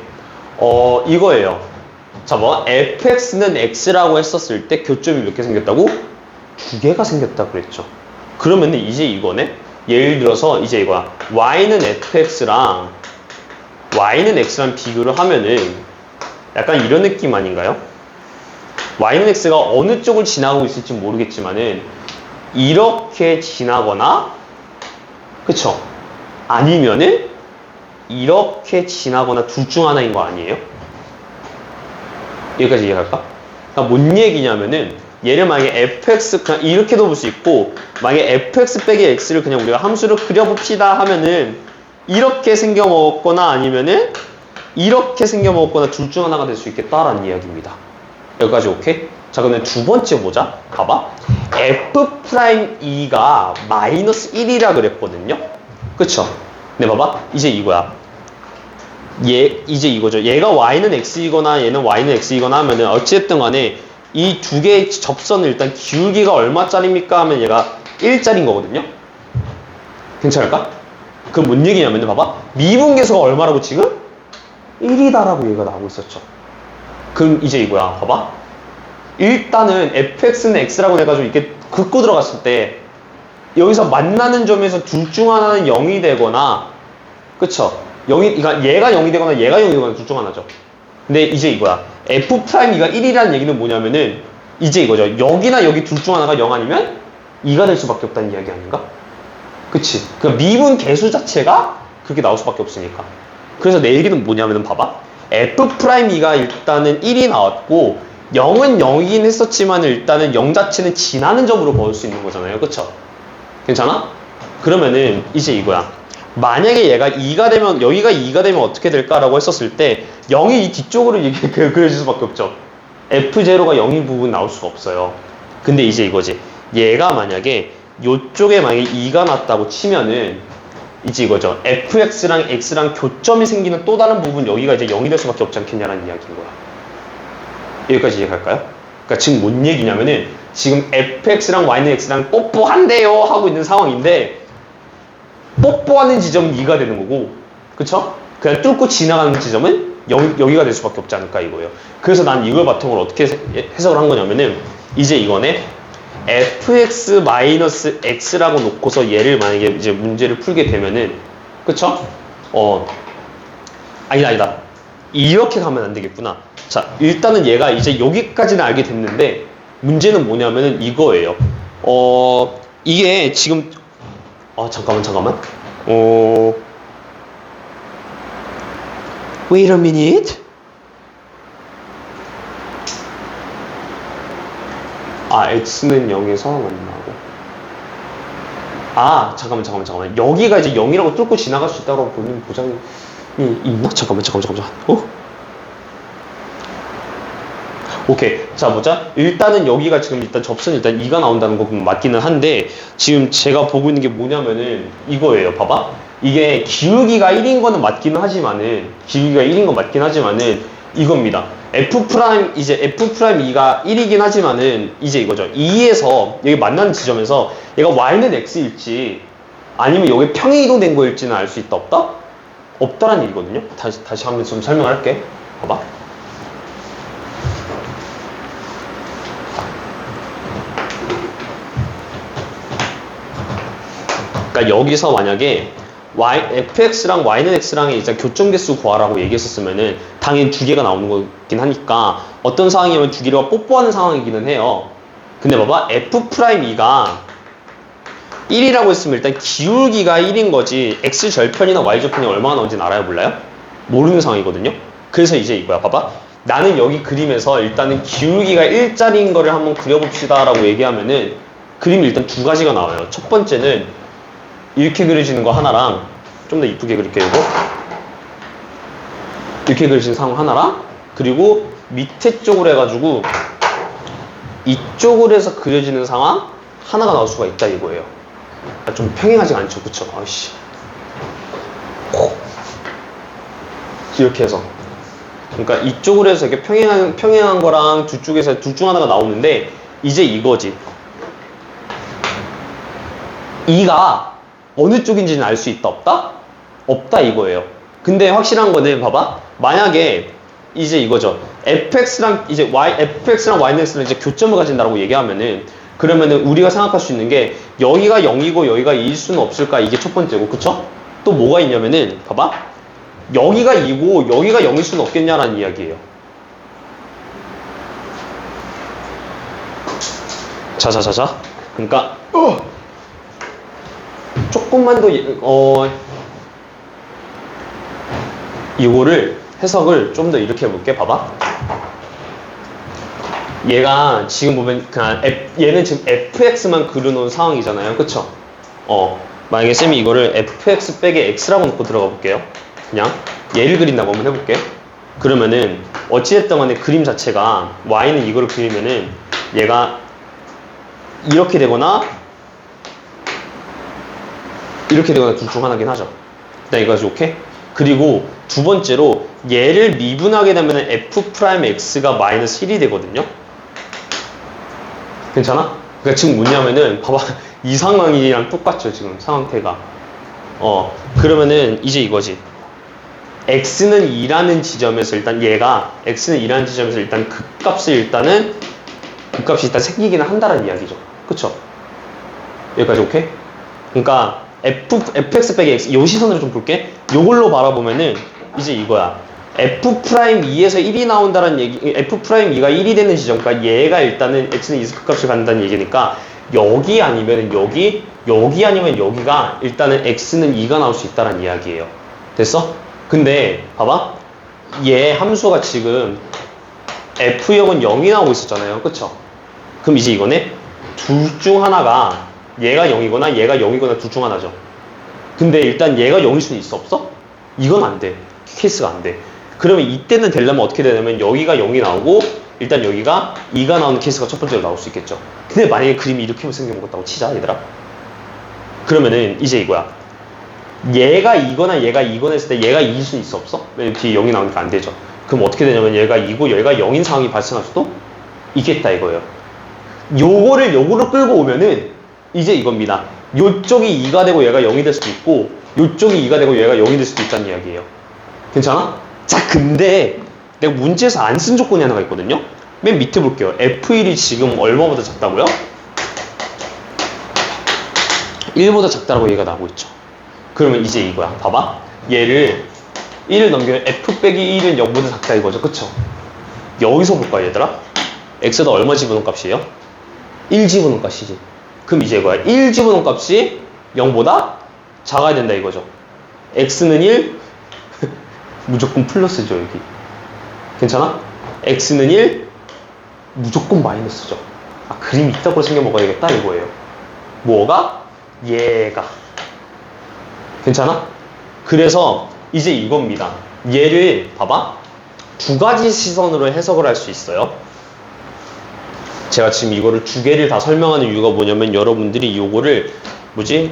이거예요. 자 뭐 fx는 x라고 했었을 때 교점이 몇 개 생겼다고? 두 개가 생겼다 그랬죠. 그러면은 이제 이거네. 예를 들어서 이제 이거야. y는 fx랑 비교를 하면은 약간 이런 느낌 아닌가요? y는 x가 어느 쪽을 지나고 있을지 모르겠지만은 이렇게 지나거나, 그쵸? 아니면은 이렇게 지나거나 둘 중 하나인 거 아니에요? 여기까지 이해할까? 그러니까 뭔 얘기냐면은 얘를 만약에 fx 그냥 이렇게도 볼 수 있고, 만약에 fx 빼기 x를 그냥 우리가 함수로 그려봅시다 하면은 이렇게 생겨먹었거나 아니면은 이렇게 생겨먹었거나 둘 중 하나가 될 수 있겠다라는 이야기입니다. 여기까지 오케이? 자 그러면 두 번째 보자. 봐봐. f'E가 마이너스 1이라 그랬거든요. 그쵸? 근데 봐봐. 이제 이거야. 이제 이거죠. 얘가 y는 x이거나 얘는 y는 x이거나 하면은 어찌됐든 간에 이 두 개의 접선을 일단 기울기가 얼마짜리입니까? 하면 얘가 1짜리인 거거든요. 괜찮을까? 그럼 뭔 얘기냐면 봐봐. 미분계수가 얼마라고 지금? 1이다라고 얘가 나오고 있었죠. 그럼 이제 이거야. 봐봐. 일단은 fx는 x라고 해가지고 이렇게 긋고 들어갔을 때 여기서 만나는 점에서 둘 중 하나는 0이 되거나, 그쵸? 그러니까 얘가 0이 되거나 얘가 0이 되거나 둘 중 하나죠. 근데 이제 이거야. f'E가 1이라는 얘기는 뭐냐면은 이제 이거죠. 여기나 여기 둘 중 하나가 0 아니면 2가 될 수밖에 없다는 이야기 아닌가? 그치? 그러니까 미분 계수 자체가 그렇게 나올 수밖에 없으니까. 그래서 내 얘기는 뭐냐면은 봐봐. f'E가 일단은 1이 나왔고 0은 0이긴 했었지만 일단은 0 자체는 지나는 점으로 볼 수 있는 거잖아요. 그쵸? 괜찮아? 그러면은 이제 이거야. 만약에 얘가 2가 되면, 여기가 2가 되면 어떻게 될까라고 했었을 때 0이 이 뒤쪽으로 이렇게 그려질 수밖에 없죠. f0가 0인 부분 나올 수가 없어요. 근데 이제 이거지. 얘가 만약에 요쪽에 만약에 2가 났다고 치면은 이제 이거죠. fx랑 x랑 교점이 생기는 또 다른 부분, 여기가 이제 0이 될 수밖에 없지 않겠냐라는 이야기인 거야. 여기까지 이해갈까요? 그러니까 지금 뭔 얘기냐면은 지금 fx랑 y는 x랑 뽀뽀한대요 하고 있는 상황인데 뽀뽀하는 지점은 2가 되는 거고, 그쵸? 그냥 뚫고 지나가는 지점은 여기가 될 수밖에 없지 않을까 이거예요. 그래서 난 이걸 바탕으로 어떻게 해석을 한 거냐면은 이제 이거네. fx-x라고 놓고서 얘를 만약에 이제 문제를 풀게 되면은, 그쵸? 아니다. 이렇게 가면 안 되겠구나. 자, 일단은 얘가 이제 여기까지는 알게 됐는데 문제는 뭐냐면은 이거예요. 이게 지금 잠깐만. Wait a minute. x는 0에서 만나고. 잠깐만. 여기가 이제 0이라고 뚫고 지나갈 수 있다고 보는 보장이 있나? 잠깐만. 오케이. 자, 보자. 일단은 여기가 지금 일단 접선이 일단 2가 나온다는 거 보면 맞기는 한데, 지금 제가 보고 있는 게 뭐냐면은 이거예요. 봐봐. 이게 기울기가 1인 거는 맞기는 하지만은, 이겁니다. f'E가 1이긴 하지만은, 이제 이거죠. 2에서, 여기 만나는 지점에서 얘가 y는 x일지, 아니면 여기 평행 이동된 거일지는 알 수 있다, 없다? 없다라는 얘기거든요. 다시 한번 좀 설명할게. 봐봐. 그러니까 여기서 만약에 fx랑 y는 x랑 일단 교점 개수 구하라고 얘기했었으면은 당연히 두 개가 나오는 거긴 하니까 어떤 상황이면 두 개가 뽀뽀하는 상황이기는 해요. 근데 봐봐. f'E가 1이라고 했으면 일단 기울기가 1인 거지 x절편이나 y절편이 얼마나 나오는지는 알아야 몰라요? 모르는 상황이거든요. 그래서 이제 이거야. 봐봐. 나는 여기 그림에서 일단은 기울기가 1짜리인 거를 한번 그려봅시다 라고 얘기하면은 그림이 일단 두 가지가 나와요. 첫 번째는 이렇게 그려지는 거 하나랑 좀 더 이쁘게 그릴게요. 이거 이렇게 그려지는 상황 하나랑 그리고 밑에 쪽으로 해가지고 이쪽으로 해서 그려지는 상황 하나가 나올 수가 있다 이거예요. 좀 평행하지가 않죠. 그쵸? 아이씨. 이렇게 해서 그러니까 이쪽으로 해서 이렇게 평행한 거랑 두 쪽에서 둘 중 하나가 나오는데 이제 이거지. 이가 어느 쪽인지는 알 수 있다 없다? 없다 이거예요. 근데 확실한 거는 봐봐. 만약에 이제 이거죠. fx랑 y는 이제 교점을 가진다라고 얘기하면은 그러면은 우리가 생각할 수 있는 게 여기가 0이고 여기가 2일 수는 없을까? 이게 첫 번째고 그쵸? 또 뭐가 있냐면은 봐봐. 여기가 2고 여기가 0일 수는 없겠냐라는 이야기예요. 자자자자. 그러니까 조금만 더 이거를 해석을 좀 더 이렇게 해볼게. 봐봐. 얘가 지금 보면 그냥 얘는 지금 fx만 그려놓은 상황이잖아요. 그쵸? 만약에 쌤이 이거를 fx 빼기 x라고 놓고 들어가 볼게요. 그냥 얘를 그린다고 한번 해볼게. 그러면은 어찌됐든 간에 그림 자체가 y는 이거를 그리면은 얘가 이렇게 되거나 둘 중 하나긴 하죠. 일단 이거까지 오케이? 그리고 두 번째로 얘를 미분하게 되면 f'x가 마이너스 1이 되거든요. 괜찮아? 그러니까 지금 뭐냐면은 봐봐. 이 상황이랑 똑같죠. 지금 상황태가. 그러면은 이제 이거지. x는 2라는 지점에서 일단 얘가 x는 2라는 지점에서 일단 극값이 일단 생기기는 한다는 이야기죠. 그쵸? 여기까지 오케이? 그러니까 fx 빼기 x 요 시선으로 좀 볼게. 요걸로 바라보면은 이제 이거야. f'2에서 1이 나온다는 얘기, f'2가 1이 되는 지점까지 얘가 일단은 x는 2에서 극값을 갖는다는 얘기니까 여기 아니면 여기 아니면 여기가 일단은 x는 2가 나올 수 있다는 이야기예요. 됐어? 근데 봐봐. 얘 함수가 지금 f0은 0이 나오고 있었잖아요. 그쵸? 그럼 이제 이거네? 둘 중 하나가 얘가 0이거나 얘가 0이거나 둘 중 하나죠. 근데 일단 얘가 0일 수는 있어 없어? 이건 안 돼. 케이스가 안 돼. 그러면 이때는 되려면 어떻게 되냐면 여기가 0이 나오고 일단 여기가 2가 나오는 케이스가 첫 번째로 나올 수 있겠죠. 근데 만약에 그림이 이렇게 생겨먹었다고 치자 얘들아. 그러면은 이제 이거야. 얘가 2거나 얘가 2거나 했을 때 얘가 2일 수는 있어 없어? 왜냐면 뒤에 0이 나오니까 안 되죠. 그럼 어떻게 되냐면 얘가 2고 얘가 0인 상황이 발생할 수도 있겠다 이거예요. 요거를 끌고 오면은 이제 이겁니다. 요쪽이 2가 되고 얘가 0이 될 수도 있고 요쪽이 2가 되고 얘가 0이 될 수도 있다는 이야기예요. 괜찮아? 자, 근데 내가 문제에서 안 쓴 조건이 하나가 있거든요. 맨 밑에 볼게요. f1이 지금 얼마보다 작다고요? 1보다 작다라고 얘기가 나오고 있죠. 그러면 이제 이거야. 봐봐. 얘를 1을 넘기면 f 빼기 1은 0보다 작다 이거죠. 그쵸? 여기서 볼까요 얘들아? x에다 얼마 집어넣은 값이에요? 1 집어넣은 값이지. 그럼 이제 이거야. 1 집어넣은 값이 0보다 작아야 된다 이거죠. x는 1 무조건 플러스죠 여기. 괜찮아? x는 1 무조건 마이너스죠. 아, 그림이 있다고 생겨 먹어야겠다 이거예요. 뭐가? 얘가. 괜찮아? 그래서 이제 이겁니다. 얘를 봐봐. 두 가지 시선으로 해석을 할 수 있어요. 제가 지금 이거를 두 개를 다 설명하는 이유가 뭐냐면 여러분들이 이거를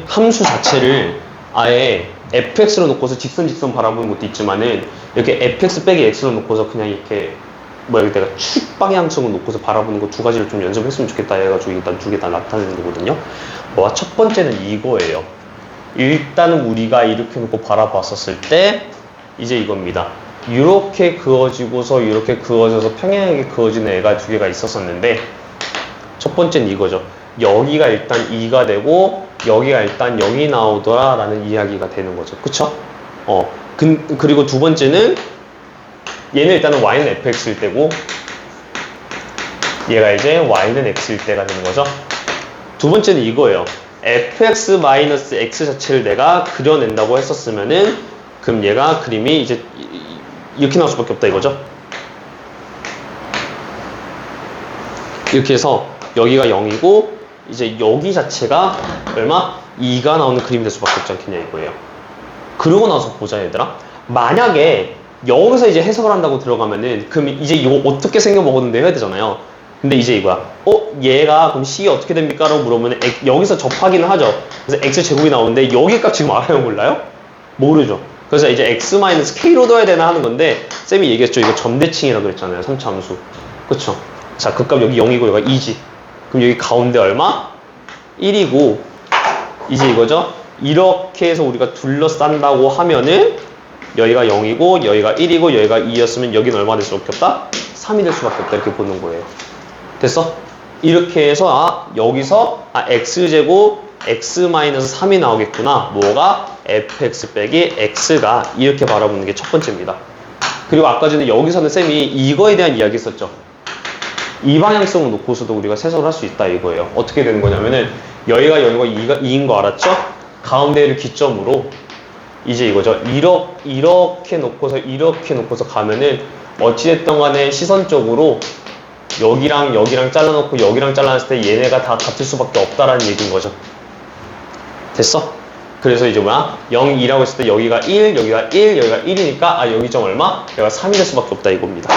함수 자체를 아예 fx로 놓고서 직선 바라보는 것도 있지만은 이렇게 fx 빼기 x로 놓고서 그냥 이렇게 내가 축 방향성을 놓고서 바라보는 거 두 가지를 좀 연습했으면 좋겠다 해가지고 일단 두 개 다 나타내는 거거든요. 첫 번째는 이거예요. 일단은 우리가 이렇게 놓고 바라봤었을 때 이제 이겁니다. 이렇게 그어지고서 이렇게 그어져서 평행하게 그어지는 애가 두 개가 있었었는데 첫 번째는 이거죠. 여기가 일단 2가 되고 여기가 일단 0이 나오더라 라는 이야기가 되는 거죠. 그쵸? 그리고 두 번째는 얘는 일단은 y는 fx일 때고 얘가 이제 y는 x일 때가 되는 거죠. 두 번째는 이거예요. fx-x 자체를 내가 그려낸다고 했었으면은 그럼 얘가 그림이 이제 이렇게 나올 수밖에 없다 이거죠. 이렇게 해서 여기가 0이고 이제 여기 자체가 얼마? 2가 나오는 그림이 될 수밖에 없지 않겠냐 이거예요. 그러고 나서 보자 얘들아. 만약에 여기서 이제 해석을 한다고 들어가면은 그럼 이제 이거 어떻게 생겨 먹었는데 해야 되잖아요. 근데 이제 이거야. 얘가 그럼 C 어떻게 됩니까? 라고 물어보면 여기서 접하기는 하죠. 그래서 X제곱이 나오는데 여기 값 지금 알아요? 몰라요? 모르죠. 그래서 이제 X-K로 둬야 되나 하는 건데 쌤이 얘기했죠. 이거 점대칭이라고 그랬잖아요. 3차 함수. 그쵸? 자, 그 값 여기 0이고 여기가 2지. 그럼 여기 가운데 얼마? 1이고 이제 이거죠? 이렇게 해서 우리가 둘러싼다고 하면은 여기가 0이고 여기가 1이고 여기가 2였으면 여기는 얼마 될 수밖에 없다? 3이 될 수밖에 없다 이렇게 보는 거예요. 됐어? 이렇게 해서 여기서 x제곱 x-3이 나오겠구나. 뭐가? fx 빼기 x가 이렇게 바라보는 게 첫 번째입니다. 그리고 아까 전에 여기서는 쌤이 이거에 대한 이야기 했었죠. 이 방향성을 놓고서도 우리가 세석을 할 수 있다 이거예요. 어떻게 되는 거냐면은 여기가 2인 거 알았죠? 가운데를 기점으로 이제 이거죠. 이렇게 놓고서 가면은 어찌됐든 간에 시선적으로 여기랑 여기랑 잘라놓고 여기랑 잘라놨을 때 얘네가 다 같을 수밖에 없다라는 얘기인 거죠. 됐어? 그래서 이제 뭐야? 0, 2라고 했을 때 여기가 1, 여기가 1, 여기가 1이니까 여기 점 얼마? 여기가 3이 될 수밖에 없다 이겁니다.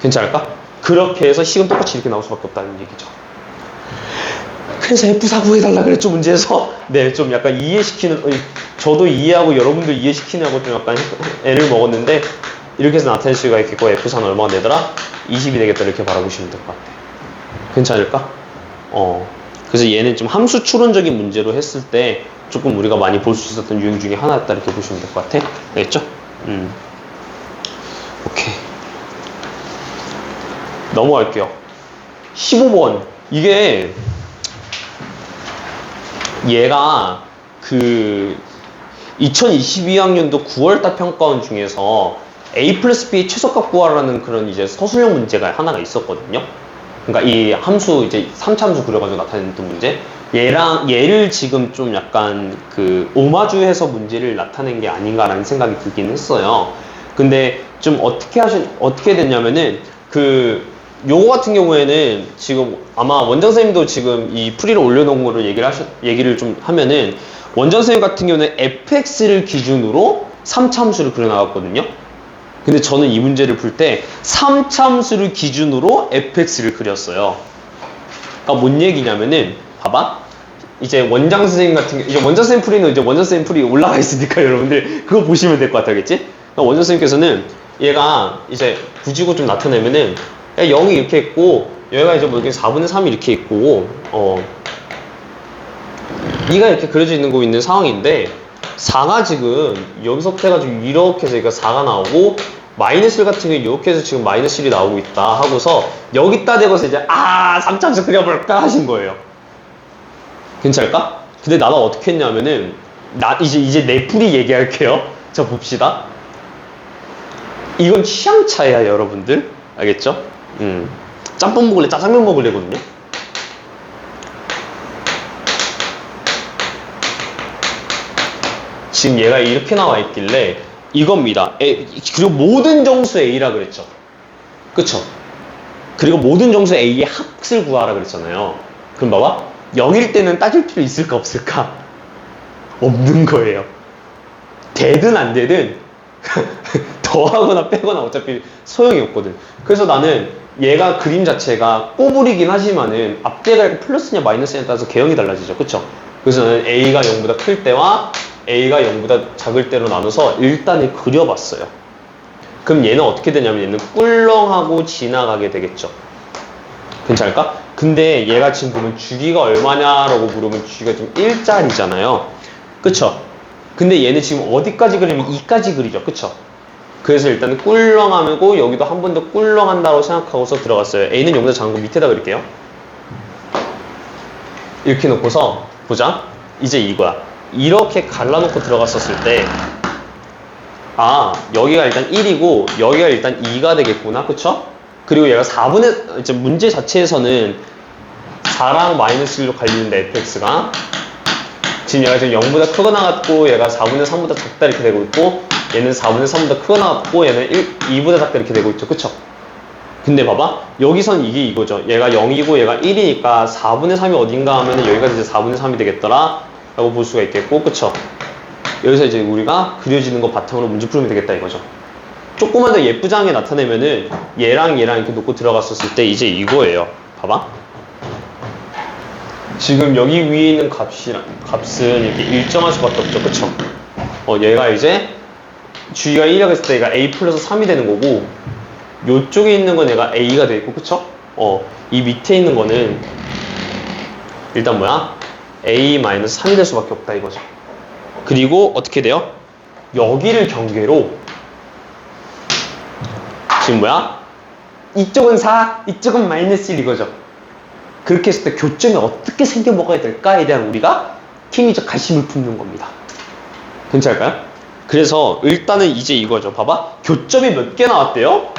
괜찮을까? 그렇게 해서 식은 똑같이 이렇게 나올 수밖에 없다는 얘기죠. 그래서 F4 구해달라 그랬죠, 문제에서. 네, 좀 약간 이해시키는, 저도 이해하고 여러분들 이해시키냐고 좀 약간 애를 먹었는데, 이렇게 해서 나타낼 수가 있겠고, F4는 얼마가 되더라? 20이 되겠다, 이렇게 바라보시면 될 것 같아요. 괜찮을까? 그래서 얘는 좀 함수 추론적인 문제로 했을 때, 조금 우리가 많이 볼 수 있었던 유형 중에 하나였다, 이렇게 보시면 될 것 같아. 알겠죠? 오케이. 넘어갈게요. 15번. 이게, 얘가 2022학년도 9월달 평가원 중에서 A 플러스 B 최소값 구하라는 그런 이제 서술형 문제가 하나가 있었거든요. 그러니까 이 함수 이제 3차 함수 그려가지고 나타냈던 문제. 얘를 지금 좀 약간 오마주해서 문제를 나타낸 게 아닌가라는 생각이 들긴 했어요. 근데 좀 어떻게 됐냐면은 요거 같은 경우에는 지금 아마 원장 선생님도 지금 이 풀이를 올려놓은 거를 얘기를 좀 하면은 원장 선생님 같은 경우는 fx를 기준으로 3차 함수를 그려나갔거든요. 근데 저는 이 문제를 풀 때 3차 함수를 기준으로 fx를 그렸어요. 그러니까 뭔 얘기냐면은 봐봐. 이제 원장 선생님 같은 경우, 이제 원장 선생님 풀이는 이제 원장 선생님 풀이 올라가 있으니까 여러분들 그거 보시면 될 것 같아겠지? 그러니까 원장 선생님께서는 얘가 이제 굳이고 좀 나타내면은 0이 이렇게 있고 여기가 이제 뭐 이렇게 4분의 3이 이렇게 있고 2가 이렇게 그려져 있는 거 있는 상황인데 4가 지금 여기서부터 해가지고 이렇게 해서 그러니까 4가 나오고 마이너스 1 같은 경우 이렇게 해서 지금 마이너스 1이 나오고 있다 하고서 여기다 대고서 이제 3차함수 그려볼까 하신 거예요. 괜찮을까? 근데 나는 어떻게 했냐면은 이제 내 풀이 얘기할게요. 자 봅시다. 이건 취향 차이야 여러분들. 알겠죠? 짬뽕 먹을래? 짜장면 먹을래거든요? 지금 얘가 이렇게 나와 있길래 이겁니다. 그리고 모든 정수 A라 그랬죠. 그쵸? 그리고 모든 정수 A의 합을 구하라 그랬잖아요. 그럼 봐봐. 0일 때는 따질 필요 있을까 없을까? 없는 거예요. 되든 안 되든 더하거나 빼거나 어차피 소용이 없거든. 그래서 나는 얘가 그림 자체가 꼬부리긴 하지만은 앞뒤가 플러스냐 마이너스냐에 따라서 개형이 달라지죠. 그쵸? 그래서 나는 A가 0보다 클 때와 A가 0보다 작을 때로 나눠서 일단은 그려봤어요. 그럼 얘는 어떻게 되냐면 얘는 꿀렁하고 지나가게 되겠죠. 괜찮을까? 근데 얘가 지금 보면 주기가 얼마냐라고 물으면 주기가 좀 1짜리잖아요. 그쵸? 근데 얘는 지금 어디까지 그리면 2까지 그리죠. 그쵸? 그래서 일단은 꿀렁하고 여기도 한 번 더 꿀렁한다고 생각하고서 들어갔어요. A는 0보다 작은 거 밑에다 그릴게요. 이렇게 놓고서 보자. 이제 이거야. 이렇게 갈라놓고 들어갔었을 때 여기가 일단 1이고 여기가 일단 2가 되겠구나. 그쵸? 그리고 얘가 4분의 이제 문제 자체에서는 4랑 마이너스 1로 갈리는데 fx가 지금 얘가 지금 0보다 크거나 같고 얘가 4분의 3보다 작다 이렇게 되고 있고 얘는 4분의 3보다 크거나 같고 얘는 2보다 작다 이렇게 되고 있죠. 그쵸? 근데 봐봐 여기선 이게 이거죠. 얘가 0이고 얘가 1이니까 4분의 3이 어딘가 하면은 여기가 이제 4분의 3이 되겠더라 라고 볼 수가 있겠고 그쵸? 여기서 이제 우리가 그려지는 거 바탕으로 문제 풀면 되겠다 이거죠. 조금만 더 예쁘장하게 나타내면은 얘랑 얘랑 이렇게 놓고 들어갔었을 때 이제 이거예요. 봐봐. 지금 여기 위에 있는 값은 이렇게 일정할 수밖에 없죠. 그쵸? 얘가 이제 주의가 1이라고 했을 때 얘가 a 플러스 3이 되는 거고 요쪽에 있는 건 얘가 a가 돼 있고 그쵸? 이 밑에 있는 거는 일단 뭐야? a 마이너스 3이 될 수밖에 없다 이거죠. 그리고 어떻게 돼요? 여기를 경계로 지금 뭐야? 이쪽은 4, 이쪽은 마이너스 1 이거죠. 그렇게 했을 때 교점이 어떻게 생겨 먹어야 될까에 대한 우리가 킹리적 가심을 품는 겁니다. 괜찮을까요? 그래서 일단은 이제 이거죠. 봐봐. 교점이 몇 개 나왔대요?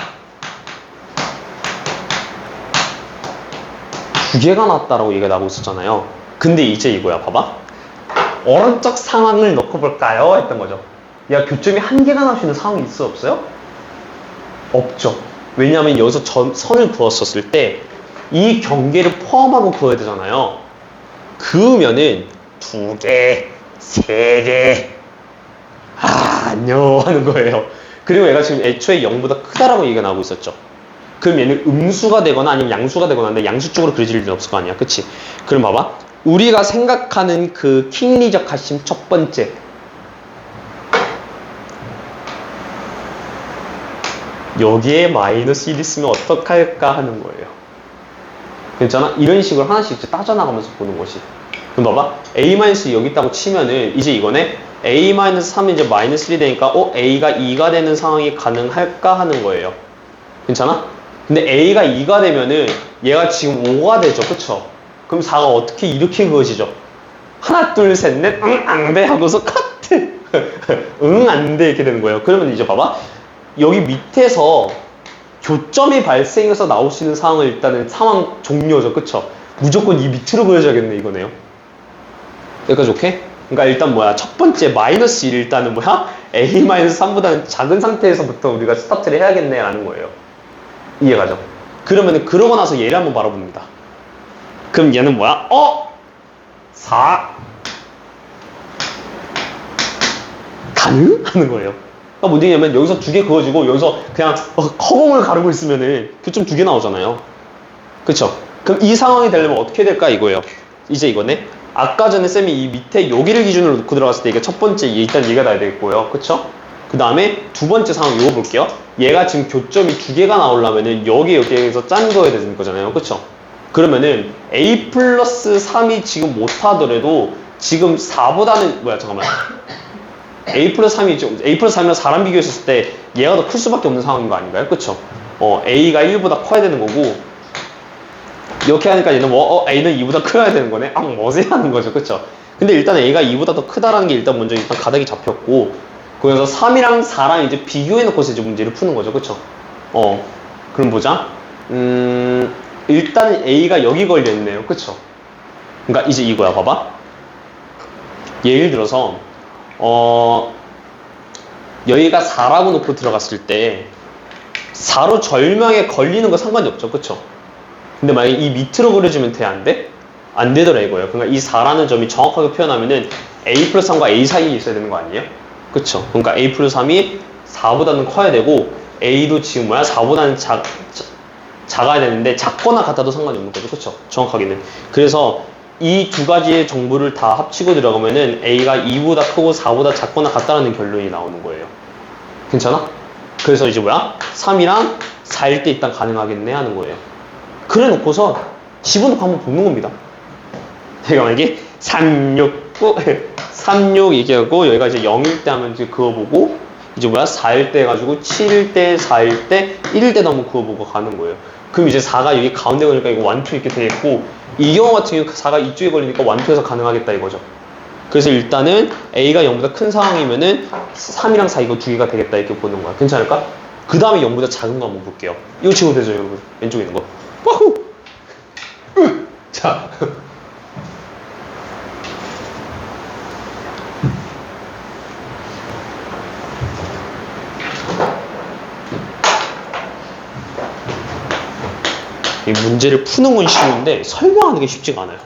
2개가 나왔다라고 얘기가 나오고 있었잖아요. 근데 이제 이거야. 봐봐. 오른쪽 상황을 놓고 볼까요? 했던 거죠. 야, 교점이 1개가 나올 수 있는 상황이 있어? 없어요? 없죠. 왜냐하면 여기서 선을 그었었을 때 이 경계를 포함하고 그어야 되잖아요. 그으면은 2개, 3개 안녕 하는 거예요. 그리고 얘가 지금 애초에 0보다 크다라고 얘기가 나오고 있었죠. 그럼 얘는 음수가 되거나 아니면 양수가 되거나 하는데 양수 쪽으로 그려질 일은 없을 거 아니야. 그치? 그럼 봐봐. 우리가 생각하는 그 킹리적 가심 첫 번째 여기에 마이너스 1 있으면 어떡할까 하는 거예요. 괜찮아? 이런 식으로 하나씩 따져나가면서 보는 것이. 그럼 봐봐. a-2 여기 있다고 치면은 이제 이거네. a-3이 이제 마이너스 1이 되니까 a가 2가 되는 상황이 가능할까 하는 거예요. 괜찮아? 근데 a가 2가 되면은 얘가 지금 5가 되죠. 그쵸? 그럼 4가 어떻게 이렇게 그어지죠? 하나 둘 셋 넷 응 안 돼 하고서 커트 응 안 돼 이렇게 되는 거예요. 그러면 이제 봐봐. 여기 밑에서 교점이 발생해서 나올 수 있는 상황을 일단은 상황 종료죠. 그쵸? 무조건 이 밑으로 그려줘야겠네 이거네요. 여기까지 오케이? 그러니까 일단 뭐야? 첫 번째 마이너스 1 일단은 뭐야? a-3보다는 작은 상태에서부터 우리가 스타트를 해야겠네 라는 거예요. 이해가죠? 그러면은 그러고 나서 얘를 한번 바라봅니다. 그럼 얘는 뭐야? 4 가능? 하는 거예요. 그러니까 뭔 얘기냐면 여기서 2개 그어지고 여기서 그냥 허공을 가르고 있으면은 교점 2개 나오잖아요. 그쵸? 그럼 이 상황이 되려면 어떻게 될까 이거예요. 이제 이거네. 아까 전에 쌤이 이 밑에 여기를 기준으로 놓고 들어갔을 때 이게 첫 번째 일단 얘가 나야 되겠고요. 그쵸? 그 다음에 두 번째 상황 이거 볼게요. 얘가 지금 교점이 2개가 나오려면은 여기에서 짠 거야 되는 거잖아요. 그쵸? 그러면은 a 플러스 3이 지금 못하더라도 지금 4보다는 잠깐만. a 플러스 3이 a 플러스 3이랑 4랑 비교했을 때 얘가 더 클 수밖에 없는 상황인 거 아닌가요? 그쵸? a가 1보다 커야 되는 거고 이렇게 하니까 얘는 a는 2보다 커야 되는 거네? 뭐지? 하는 거죠. 그쵸? 근데 일단 a가 2보다 더 크다라는 게 일단 먼저 가닥이 잡혔고 그래서 3이랑 4랑 이제 비교해놓고서 이제 문제를 푸는 거죠. 그쵸? 그럼 보자. 일단은 a가 여기 걸려있네요. 그쵸? 그러니까 이제 이거야. 봐봐. 예를 들어서 여기가 4라고 놓고 들어갔을 때 4로 절명에 걸리는 거 상관이 없죠. 그쵸? 근데 만약에 이 밑으로 그려주면 돼? 안 돼? 안 되더라 이거예요. 그러니까 이 4라는 점이 정확하게 표현하면은 a 플러스 3과 a 사이에 있어야 되는 거 아니에요? 그쵸? 그러니까 a 플러스 3이 4보다는 커야 되고 a도 지금 4보다는 작아야 되는데 작거나 같아도 상관이 없는 거죠. 그쵸? 정확하게는. 그래서 이 두 가지의 정보를 다 합치고 들어가면은 a가 2보다 크고 4보다 작거나 같다는 결론이 나오는 거예요. 괜찮아? 그래서 이제 3이랑 4일 때 일단 가능하겠네 하는 거예요. 그래 놓고서 집어넣고 한번 보는 겁니다. 제가 만약에 3, 6, 3, 6 얘기하고 여기가 이제 0일 때 하면 이제 그어보고 이제 4일 때 해가지고 7일 때, 4일 때, 1일 때도 한번 그어보고 가는 거예요. 그럼 이제 4가 여기 가운데 걸리니까 이거 1, 2 이렇게 되겠고 이 경우 같은 경우 4가 이쪽에 걸리니까 1, 2에서 가능하겠다 이거죠. 그래서 일단은 A가 0보다 큰 상황이면은 3이랑 4 이거 두 개가 되겠다 이렇게 보는 거야. 괜찮을까? 그 다음에 0보다 작은 거 한번 볼게요. 이거 치고 되죠 여러분. 왼쪽에 있는 거. 와후! 자. 이 문제를 푸는 건 쉬운데 설명하는 게 쉽지가 않아요.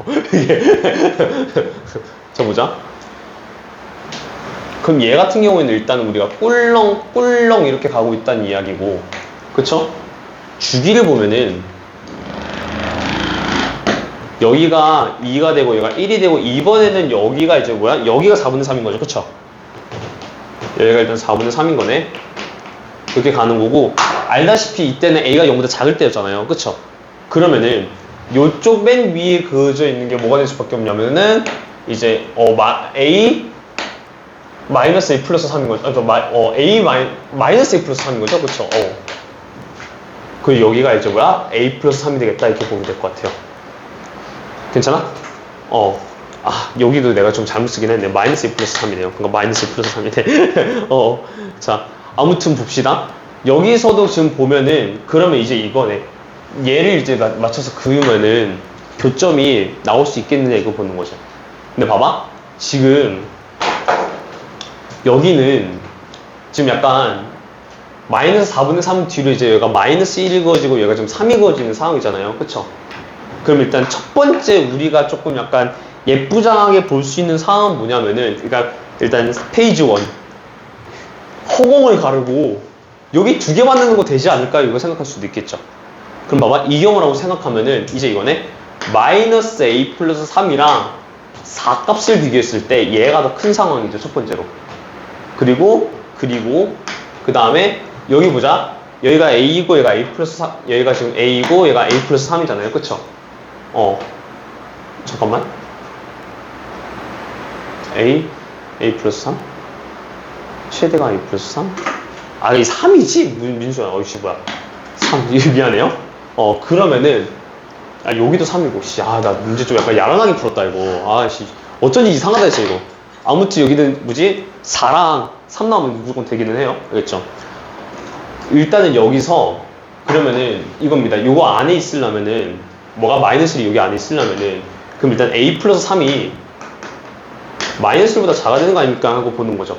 자, 보자. 그럼 얘 같은 경우에는 일단은 우리가 꿀렁 이렇게 가고 있다는 이야기고, 그쵸? 주기를 보면은 여기가 2가 되고 얘가 1이 되고, 이번에는 여기가 이제 뭐야? 여기가 4분의 3인 거죠, 그쵸? 여기가 일단 4분의 3인 거네. 이렇게 가는 거고, 알다시피 이때는 A가 0보다 작을 때였잖아요, 그쵸? 그러면은 요쪽 맨 위에 그어져 있는 게 뭐가 될 수밖에 없냐면은 이제 A 마이너스 A 플러스 3인 거죠. A 마이너스 A 플러스 3인 거죠, 그쵸? 그 여기가 이제 뭐야? A 플러스 3이 되겠다, 이렇게 보면 될 것 같아요. 괜찮아? 여기도 내가 좀 잘못 쓰긴 했네. 마이너스 A 플러스 3이네요. 그러니까 마이너스 A 플러스 3이네. 자, 아무튼 봅시다. 여기서도 지금 보면은 그러면 이제 이거네. 얘를 이제 맞춰서 그으면은 교점이 나올 수 있겠느냐, 이거 보는 거죠. 근데 봐봐. 지금 여기는 지금 약간 마이너스 4분의 3 뒤로 이제 얘가 마이너스 1이 그어지고 얘가 좀 3이 그어지는 상황이잖아요, 그쵸? 그럼 일단 첫 번째 우리가 조금 약간 예쁘장하게 볼 수 있는 상황은 뭐냐면은, 그러니까 일단 페이지 1 허공을 가르고 여기 두 개 만드는 거 되지 않을까요? 이거 생각할 수도 있겠죠. 그럼 봐봐, 이 경우라고 생각하면은 이제 이거네. 마이너스 A 플러스 3이랑 4 값을 비교했을 때 얘가 더 큰 상황이죠, 첫 번째로. 그리고 그 다음에 여기 보자. 여기가 A이고 얘가 A 플러스 3, 여기가 지금 A이고 얘가 A 플러스 3이잖아요, 그쵸? 잠깐만. A 플러스 3? 최대가 A 플러스 3? 이 3이지? 민수야, 어이씨, 뭐야. 3, 미안해요. 그러면은, 여기도 3이고, 나 문제 좀 약간 야란하게 풀었다, 이거. 어쩐지 이상하다 했어, 이거. 아무튼 여기는 뭐지? 4랑 3 나오면 무조건 되기는 해요. 알겠죠? 일단은 여기서, 그러면은 이겁니다. 요거 안에 있으려면은, 뭐가 마이너스 1이 여기 안에 있으려면은, 그럼 일단 A 플러스 3이 마이너스 1보다 작아야 되는 거 아닙니까? 하고 보는 거죠.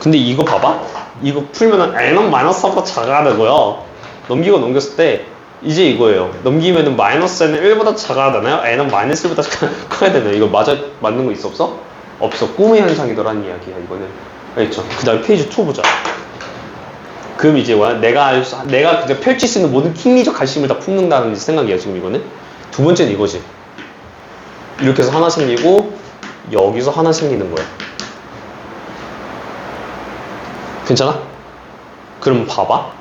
근데 이거 봐봐. 이거 풀면은 N은 마이너스 4보다 작아야 되고요. 넘기고 넘겼을 때 이제 이거예요. 넘기면은 마이너스 N은 1보다 작아야 되나요? N은 마이너스 1보다 커야 되나요? 이거 맞는 거 있어 없어? 없어. 꿈의 현상이더라는 이야기야, 이거는. 알겠죠? 그 다음에 페이지 2 보자. 그럼 이제 뭐야? 내가 그냥 펼칠 수 있는 모든 킹리적 갈심을 다 품는다는 생각이야, 지금 이거는. 두 번째는 이거지. 이렇게 해서 하나 생기고 여기서 하나 생기는 거야. 괜찮아? 그럼 봐봐.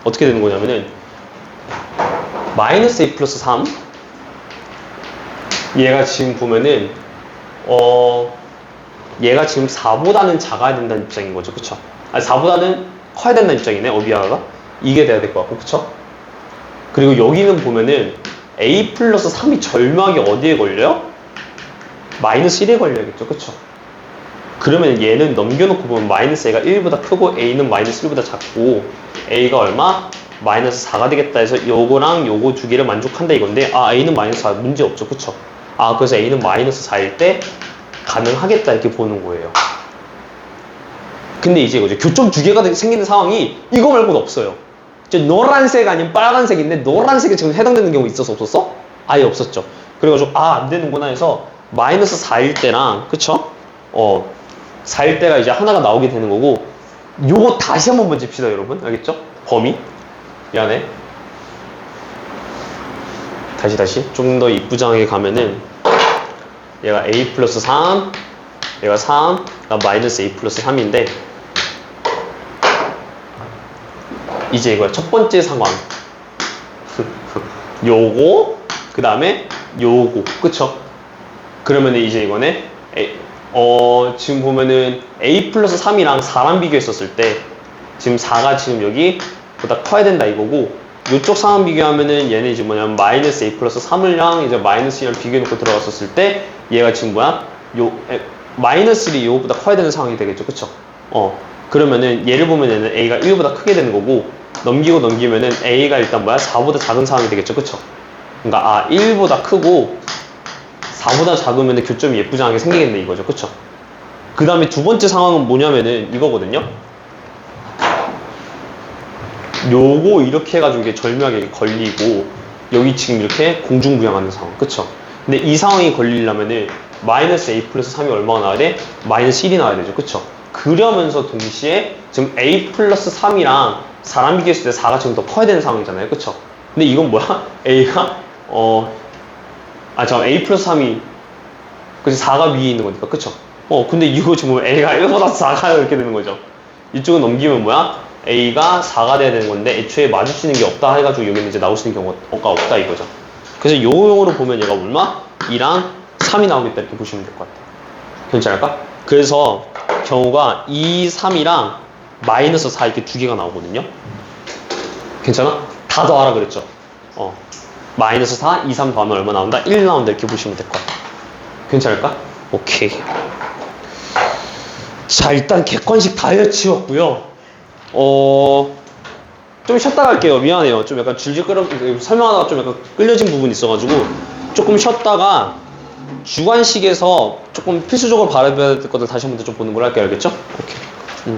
어떻게 되는 거냐면은 마이너스 A 플러스 3 얘가 지금 보면은 얘가 지금 4보다는 작아야 된다는 입장인 거죠, 그쵸? 4보다는 커야 된다는 입장이네, 미안하다. 이게 돼야 될 것 같고, 그쵸? 그리고 여기는 보면은 A 플러스 3이 절묘하게 어디에 걸려요? 마이너스 1에 걸려야겠죠, 그쵸? 그러면 얘는 넘겨놓고 보면 마이너스 A가 1보다 크고 A는 마이너스 1보다 작고 A가 얼마? 마이너스 4가 되겠다 해서 요거랑 요거 두 개를 만족한다 이건데, A는 마이너스 4 문제 없죠, 그쵸? 그래서 A는 마이너스 4일 때 가능하겠다 이렇게 보는 거예요. 근데 이제 이거죠. 교점 두 개가 생기는 상황이 이거 말고는 없어요. 노란색 아니면 빨간색인데 노란색에 지금 해당되는 경우 있었어 없었어? 아예 없었죠. 그래가지고 안 되는구나 해서 마이너스 4일 때랑, 그쵸? 4일 때가 이제 하나가 나오게 되는 거고, 요거 다시 한번 짚시다, 여러분. 알겠죠? 범위. 미안해. 다시. 좀 더 이쁘장하게 가면은, 얘가 A 플러스 3, 얘가 3, 마이너스 A 플러스 3인데, 이제 이거야. 첫 번째 상황. 요거, 그 다음에 요거. 그쵸? 그러면은 이제 이거네. 지금 보면은 A 플러스 3이랑 4랑 비교했었을 때 지금 4가 지금 여기 보다 커야 된다 이거고, 이쪽 상황 비교하면은 얘는 이제 뭐냐면 마이너스 A 플러스 3을 이제 마이너스 2랑 비교해놓고 들어갔었을 때 얘가 지금 뭐야? 마이너스 1이 요거보다 커야 되는 상황이 되겠죠, 그쵸? 그러면은 얘를 보면 얘는 A가 1보다 크게 되는 거고, 넘기면은 A가 일단 뭐야? 4보다 작은 상황이 되겠죠, 그쵸? 그러니까 1보다 크고 4보다 작으면 교점이 예쁘장하게 생기겠네 이거죠. 그쵸? 그 다음에 두 번째 상황은 뭐냐면은 이거거든요. 요거 이렇게 해가지고 이게 절묘하게 걸리고 여기 지금 이렇게 공중부양하는 상황. 그쵸? 근데 이 상황이 걸리려면은 마이너스 a 플러스 3이 얼마가 나와야 돼? 마이너스 1이 나와야 되죠. 그쵸? 그러면서 동시에 지금 a 플러스 3이랑 4랑 비교했을 때 4가 지금 더 커야 되는 상황이잖아요. 그쵸? 근데 이건 뭐야? a가 잠깐 a 플러스 3이 그치 4가 위에 있는 거니까. 그쵸? 근데 이거 지금 a가 1보다 4가 이렇게 되는 거죠. 이쪽은 넘기면 뭐야? a가 4가 돼야 되는 건데 애초에 마주치는 게 없다 해가지고 여기는 이제 나올 수 있는 경우가 없다 이거죠. 그래서 요 용어로 보면 얘가 얼마? 2랑 3이 나오겠다 이렇게 보시면 될 것 같아요. 괜찮을까? 그래서 경우가 2, 3이랑 마이너스 4 이렇게 두 개가 나오거든요. 괜찮아? 다 더하라 그랬죠? 마이너스 4, 2, 3 더하면 얼마 나온다? 1 나온다 이렇게 보시면 될 것 같아요. 괜찮을까? 오케이. 자, 일단 객관식 다 해치웠고요. 좀 쉬었다 갈게요. 미안해요. 좀 약간 줄줄 설명하다가 좀 약간 끌려진 부분이 있어가지고 조금 쉬었다가 주관식에서 조금 필수적으로 발휘해야 될 것들 다시 한번 좀 보는 걸 할게요. 알겠죠? 오케이.